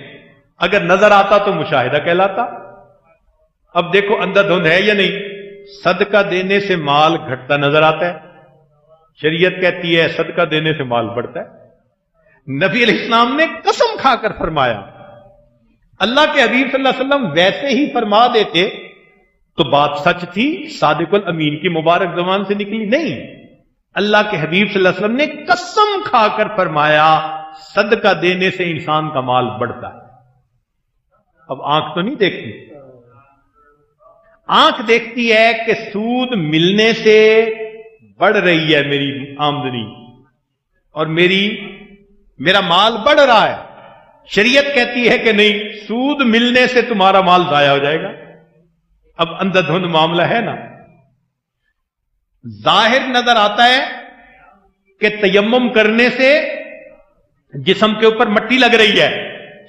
S1: اگر نظر آتا تو مشاہدہ کہلاتا. اب دیکھو اندھا دھند ہے یا نہیں. صدقہ دینے سے مال گھٹتا نظر آتا ہے، شریعت کہتی ہے صدقہ دینے سے مال بڑھتا ہے. نبی علیہ السلام نے قسم کھا کر فرمایا. اللہ کے حبیب صلی اللہ علیہ وسلم ویسے ہی فرما دیتے تو بات سچ تھی، صادق الامین کی مبارک زبان سے نکلی نہیں. اللہ کے حبیب صلی اللہ علیہ وسلم نے قسم کھا کر فرمایا صدقہ دینے سے انسان کا مال بڑھتا ہے. اب آنکھ تو نہیں دیکھتی. آنکھ دیکھتی ہے کہ سود ملنے سے بڑھ رہی ہے میری آمدنی اور میرا مال بڑھ رہا ہے. شریعت کہتی ہے کہ نہیں، سود ملنے سے تمہارا مال ضائع ہو جائے گا. اب اندھا دھند معاملہ ہے نا. ظاہر نظر آتا ہے کہ تیمم کرنے سے جسم کے اوپر مٹی لگ رہی ہے،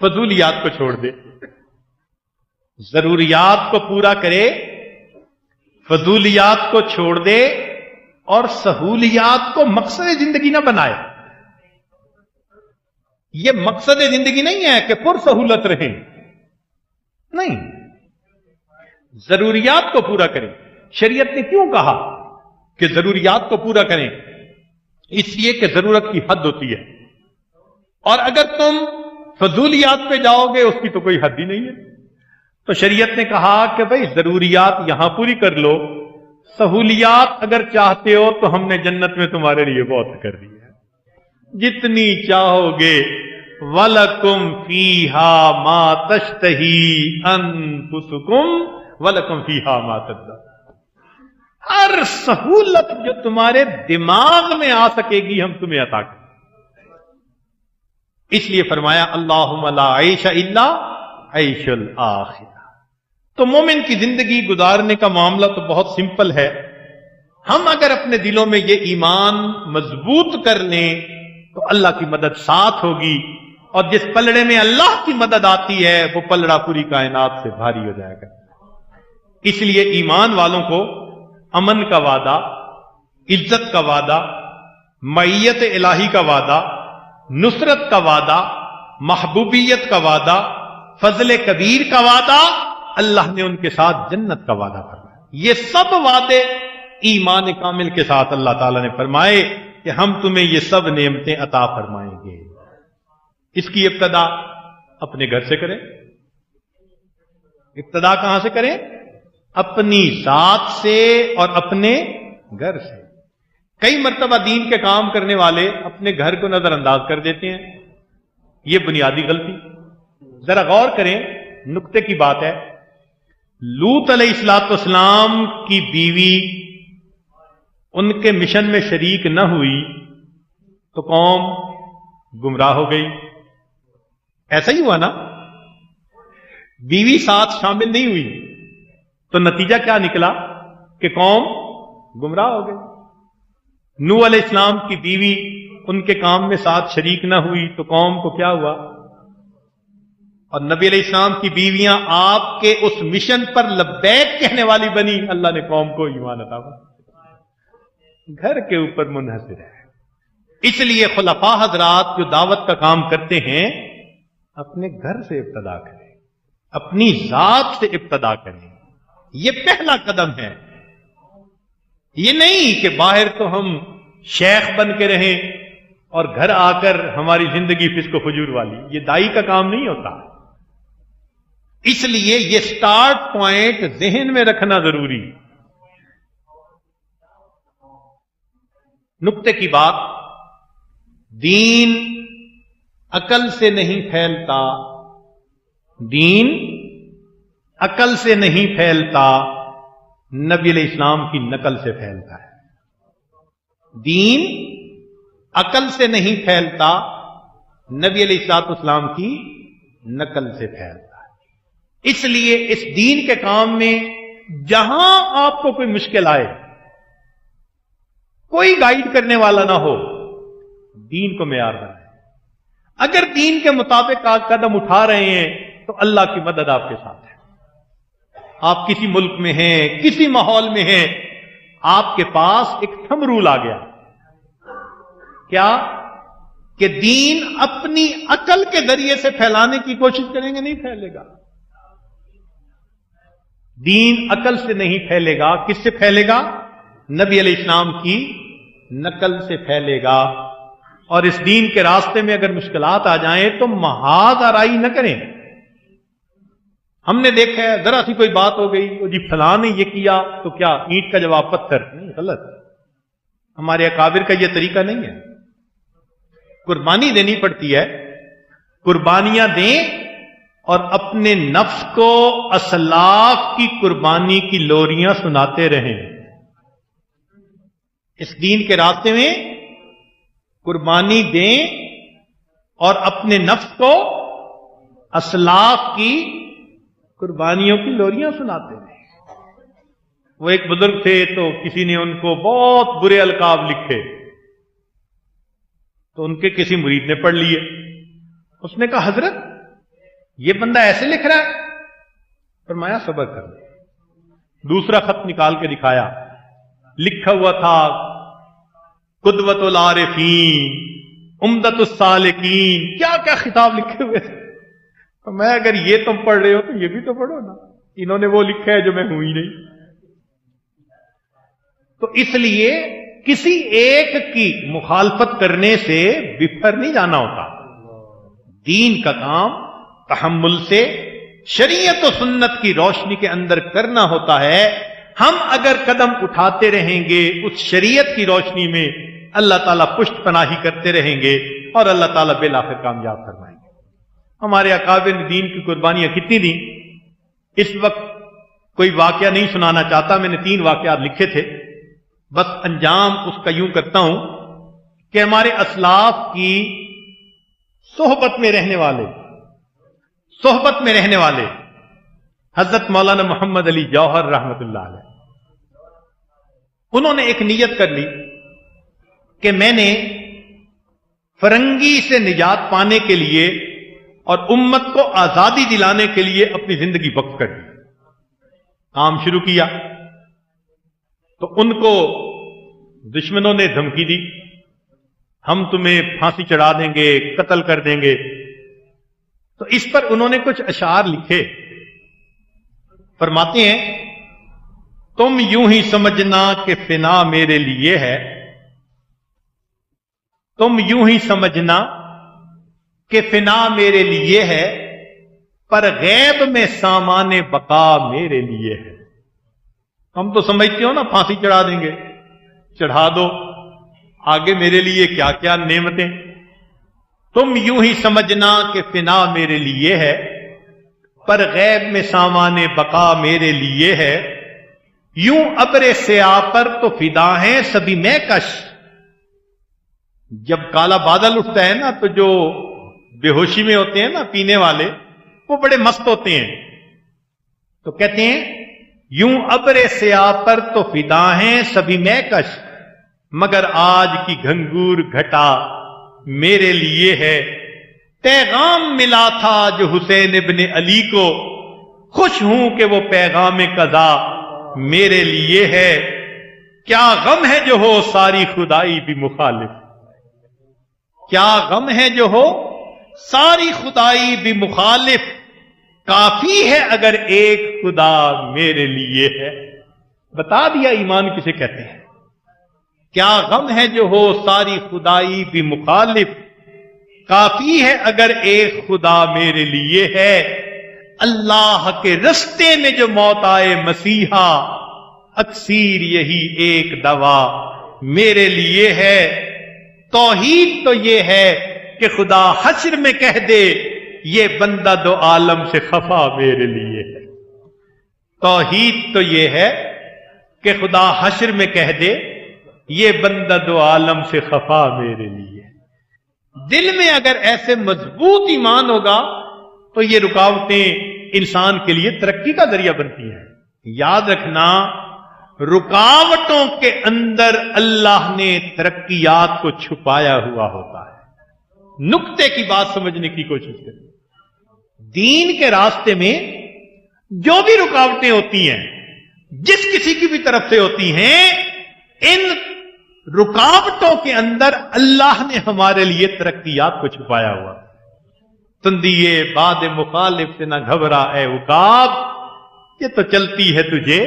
S2: فضولیات کو چھوڑ دے، ضروریات کو پورا کرے، فضولیات کو چھوڑ دے، اور سہولیات کو مقصد زندگی نہ بنائے۔ یہ مقصد زندگی نہیں ہے کہ پر سہولت رہیں، نہیں، ضروریات کو پورا کریں۔ شریعت نے کیوں کہا کہ ضروریات کو پورا کریں؟ اس لیے کہ ضرورت کی حد ہوتی ہے، اور اگر تم فضولیات پہ جاؤ گے اس کی تو کوئی حد ہی نہیں ہے۔ تو شریعت نے کہا کہ بھئی ضروریات یہاں پوری کر لو، سہولیات اگر چاہتے ہو تو ہم نے جنت میں تمہارے لیے بہت کر دی ہے، جتنی چاہو گے۔ وَلَكُمْ فِيهَا مَا تَشْتَهِي أَنفُسُكُمْ وَلَكُمْ فِيهَا مَا تَدَّعُونَ۔ ہر سہولت جو تمہارے دماغ میں آ سکے گی ہم تمہیں عطا کریں۔ اس لیے فرمایا اللہم لا عیش الا عیش الآخرہ۔ تو مومن کی زندگی گزارنے کا معاملہ تو بہت سمپل ہے۔ ہم اگر اپنے دلوں میں یہ ایمان مضبوط کر لیں تو اللہ کی مدد ساتھ ہوگی، اور جس پلڑے میں اللہ کی مدد آتی ہے وہ پلڑا پوری کائنات سے بھاری ہو جائے گا۔ اس لیے ایمان والوں کو امن کا وعدہ، عزت کا وعدہ، معیت الہی کا وعدہ، نصرت کا وعدہ، محبوبیت کا وعدہ، فضل کبیر کا وعدہ، اللہ نے ان کے ساتھ جنت کا وعدہ فرمایا۔ یہ سب وعدے ایمان کامل کے ساتھ اللہ تعالیٰ نے فرمائے کہ ہم تمہیں یہ سب نعمتیں عطا فرمائیں گے۔ اس کی ابتدا اپنے گھر سے کریں۔ ابتدا کہاں سے کریں؟ اپنی ذات سے اور اپنے گھر سے۔ کئی مرتبہ دین کے کام کرنے والے اپنے گھر کو نظر انداز کر دیتے ہیں، یہ بنیادی غلطی۔ ذرا غور کریں، نقطے کی بات ہے۔ لوط علیہ السلام کی بیوی ان کے مشن میں شریک نہ ہوئی تو قوم گمراہ ہو گئی، ایسا ہی ہوا نا؟ بیوی ساتھ شامل نہیں ہوئی تو نتیجہ کیا نکلا کہ قوم گمراہ ہو گئی۔ نوح علیہ السلام کی بیوی ان کے کام میں ساتھ شریک نہ ہوئی تو قوم کو کیا ہوا؟ اور نبی علیہ السلام کی بیویاں آپ کے اس مشن پر لبیک کہنے والی بنی، اللہ نے قوم کو ایمان عطا فرمایا۔ گھر کے اوپر منحصر ہے۔ اس لیے خلفاء حضرات جو دعوت کا کام کرتے ہیں اپنے گھر سے ابتدا کریں، اپنی ذات سے ابتدا کریں، یہ پہلا قدم ہے۔ یہ نہیں کہ باہر تو ہم شیخ بن کے رہیں اور گھر آ کر ہماری زندگی فسق و فجور والی، یہ دائی کا کام نہیں ہوتا۔ اس لیے یہ سٹارٹ پوائنٹ ذہن میں رکھنا ضروری۔ نقطے کی بات، دین عقل سے نہیں پھیلتا، دین عقل سے نہیں پھیلتا، نبی علیہ السلام کی نقل سے پھیلتا ہے۔ دین عقل سے نہیں پھیلتا، نبی علیہ السلام کی نقل سے پھیلتا ہے۔ اس لیے اس دین کے کام میں جہاں آپ کو کوئی مشکل آئے، کوئی گائیڈ کرنے والا نہ ہو، دین کو معیار بنائیں۔ اگر دین کے مطابق آپ قدم اٹھا رہے ہیں تو اللہ کی مدد آپ کے ساتھ ہے۔ آپ کسی ملک میں ہیں، کسی ماحول میں ہیں، آپ کے پاس ایک تھم رول آ گیا، کیا کہ دین اپنی عقل کے ذریعے سے پھیلانے کی کوشش کریں گے، نہیں پھیلے گا۔ دین عقل سے نہیں پھیلے گا، کس سے پھیلے گا؟ نبی علیہ السلام کی نقل سے پھیلے گا۔ اور اس دین کے راستے میں اگر مشکلات آ جائیں تو محاذ آرائی نہ کریں۔ ہم نے دیکھا ہے ذرا سی کوئی بات ہو گئی، وہ جی فلاں نے یہ کیا تو کیا اینٹ کا جواب پتھر؟ نہیں، غلط۔ ہمارے اکابر کا یہ طریقہ نہیں ہے۔ قربانی دینی پڑتی ہے، قربانیاں دیں اور اپنے نفس کو اسلاف کی قربانی کی لوریاں سناتے رہیں۔ اس دین کے راستے میں قربانی دیں اور اپنے نفس کو اسلاف کی قربانیوں کی لوریاں سناتے رہیں۔ وہ ایک بزرگ تھے تو کسی نے ان کو بہت برے القاب لکھے، تو ان کے کسی مرید نے پڑھ لیے۔ اس نے کہا حضرت
S1: یہ بندہ ایسے لکھ رہا ہے؟ فرمایا صبر کر لے۔
S2: دوسرا خط نکال کے دکھایا، لکھا ہوا تھا قدوۃ العارفین، عمدۃ السالکین، کیا کیا خطاب لکھے ہوئے تھے۔ میں اگر یہ تم پڑھ رہے ہو تو یہ بھی تو پڑھو نا، انہوں نے وہ لکھا ہے جو میں ہوں ہی نہیں۔
S1: تو اس لیے کسی ایک کی مخالفت کرنے سے بفر نہیں جانا ہوتا، دین کا کام تحمل سے شریعت و سنت کی روشنی کے اندر کرنا ہوتا ہے۔ ہم اگر قدم اٹھاتے رہیں گے اس شریعت کی روشنی میں، اللہ تعالیٰ پشت پناہی کرتے رہیں گے اور اللہ تعالیٰ بالآخر کامیاب فرمائیں گے۔ ہمارے اکابر نے دین کی قربانیاں کتنی دیں، اس وقت کوئی واقعہ نہیں سنانا چاہتا، میں نے 3 واقعات لکھے تھے، بس انجام اس کا یوں کرتا ہوں کہ ہمارے اسلاف کی صحبت میں رہنے والے حضرت مولانا محمد علی جوہر رحمت اللہ علیہ، انہوں نے ایک نیت کر لی کہ میں نے فرنگی سے نجات پانے کے لیے اور امت کو آزادی دلانے کے لیے اپنی زندگی وقف کر دی۔ کام شروع کیا تو ان کو دشمنوں نے دھمکی دی، ہم تمہیں پھانسی چڑھا دیں گے، قتل کر دیں گے۔ تو اس پر انہوں نے کچھ اشعار لکھے، فرماتے ہیں تم یوں ہی سمجھنا کہ فنا میرے لیے ہے، تم یوں ہی سمجھنا کہ فنا میرے لیے ہے، پر غیب میں سامان بقا میرے لیے ہے۔ ہم تو سمجھتے ہو نا پھانسی چڑھا دیں گے، چڑھا دو، آگے میرے لیے کیا کیا نعمتیں۔ تم یوں ہی سمجھنا کہ فنا میرے لیے ہے، پر غیب میں سامان بقا میرے لیے ہے۔ یوں ابر سیاہ پر تو فدا ہیں سبھی میں کش، جب کالا بادل اٹھتا ہے نا تو جو بے ہوشی میں ہوتے ہیں نا پینے والے، وہ بڑے مست ہوتے ہیں، تو کہتے ہیں یوں ابر سیاہ پر تو فدا ہیں سبھی میں کش، مگر آج کی گھنگور گھٹا میرے لیے ہے۔ پیغام ملا تھا جو حسین ابن علی کو، خوش ہوں کہ وہ پیغام قضا میرے لیے ہے۔ کیا غم ہے جو ہو ساری خدائی بھی مخالف، کیا غم ہے جو ہو ساری خدائی بھی مخالف، کافی ہے اگر ایک خدا میرے لیے ہے۔ بتا دیا ایمان کسے کہتے ہیں۔ کیا غم ہے جو ہو ساری خدائی بھی مخالف، کافی ہے اگر ایک خدا میرے لیے ہے۔ اللہ کے رستے میں جو موت آئے مسیحا، اکثیر یہی ایک دوا میرے لیے ہے۔ توحید تو یہ ہے کہ خدا حشر میں کہہ دے یہ بندہ دو عالم سے خفا میرے لیے ہے۔ توحید تو یہ ہے کہ خدا حشر میں کہہ دے یہ بندہ دو عالم سے خفا میرے لیے۔ دل میں اگر ایسے مضبوط ایمان ہوگا تو یہ رکاوٹیں انسان کے لیے ترقی کا ذریعہ بنتی ہیں۔ یاد رکھنا، رکاوٹوں کے اندر اللہ نے ترقیات کو چھپایا ہوا ہوتا ہے۔ نقطے کی بات سمجھنے کی کوشش کریں۔ دین کے راستے میں جو بھی رکاوٹیں ہوتی ہیں، جس کسی کی بھی طرف سے ہوتی ہیں، ان رکاوٹوں کے اندر اللہ نے ہمارے لیے ترقیات کو چھپایا ہوا۔ تندیے باد مخالف سے نہ گھبرا اے عقاب، یہ تو چلتی ہے تجھے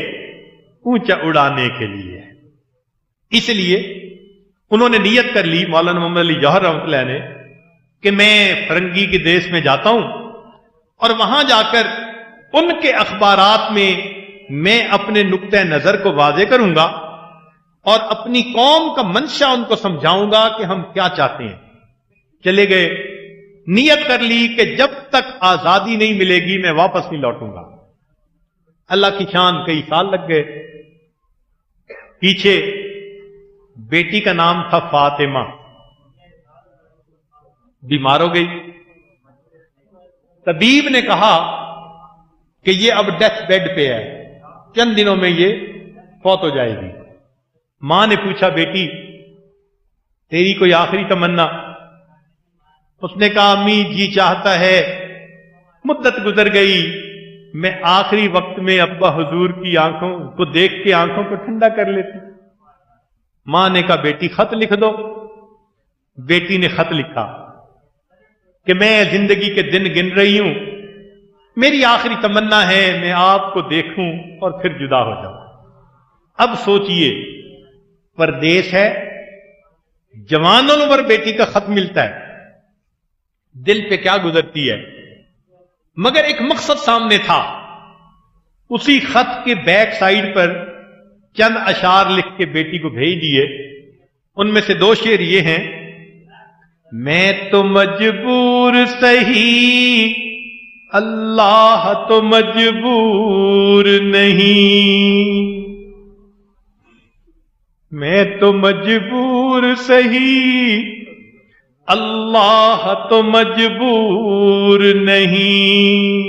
S1: اونچا اڑانے کے لیے۔ اس لیے انہوں نے نیت کر لی، مولانا محمد علی جوہر رحمۃ اللہ نے، کہ میں فرنگی کے دیش میں جاتا ہوں اور وہاں جا کر ان کے اخبارات میں اپنے نقطہ نظر کو واضح کروں گا اور اپنی قوم کا منشا ان کو سمجھاؤں گا کہ ہم کیا چاہتے ہیں۔ چلے گئے، نیت کر لی کہ جب تک آزادی نہیں ملے گی میں واپس نہیں لوٹوں گا۔ اللہ کی شان، کئی سال لگ گئے۔ پیچھے بیٹی کا نام تھا فاطمہ، بیمار ہو گئی۔ طبیب نے کہا کہ یہ اب ڈیتھ بیڈ پہ ہے، چند دنوں میں یہ فوت ہو جائے گی۔ ماں نے پوچھا بیٹی تیری کوئی آخری تمنا؟ اس نے کہا امی جی چاہتا ہے
S2: مدت گزر گئی، میں آخری وقت میں ابا حضور کی آنکھوں کو دیکھ کے آنکھوں کو ٹھنڈا کر لیتی۔ ماں نے کہا بیٹی خط لکھ دو۔ بیٹی نے خط لکھا کہ میں زندگی کے دن گن رہی ہوں، میری آخری تمنا ہے میں آپ کو دیکھوں اور پھر جدا ہو جاؤں۔ اب سوچئے، پردیس ہے، جوان عمر بیٹی کا خط ملتا ہے، دل پہ کیا گزرتی ہے، مگر ایک مقصد سامنے تھا۔ اسی خط کے بیک سائیڈ پر چند اشعار لکھ کے بیٹی کو بھیج دیے۔ ان میں سے 2 شعر یہ ہیں: میں تو مجبور سہی، اللہ تو مجبور نہیں، میں تو مجبور سہی، اللہ تو مجبور نہیں،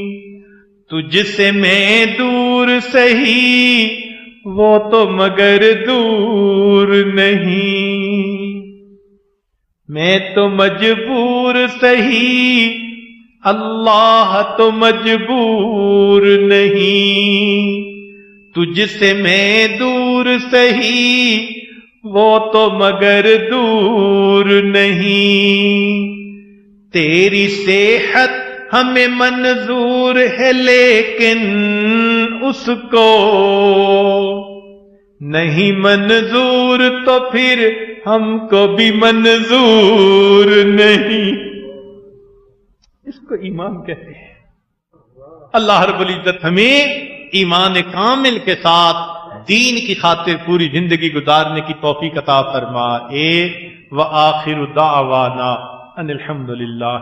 S2: تجھ سے میں دور سہی، وہ تو مگر دور نہیں، میں تو مجبور سہی، اللہ تو مجبور نہیں، تجھ سے میں دور سہی، وہ تو مگر دور نہیں، تیری صحت ہمیں منظور ہے لیکن اس کو نہیں منظور، تو پھر ہم کو بھی منظور نہیں۔ اس کو ایمان کہتے ہیں۔ اللہ رب العزت ہمیں ایمان کامل کے ساتھ دین کی خاطر پوری زندگی گزارنے کی توفیق عطا فرمائے۔ وآخر دعوانا ان الحمدللہ۔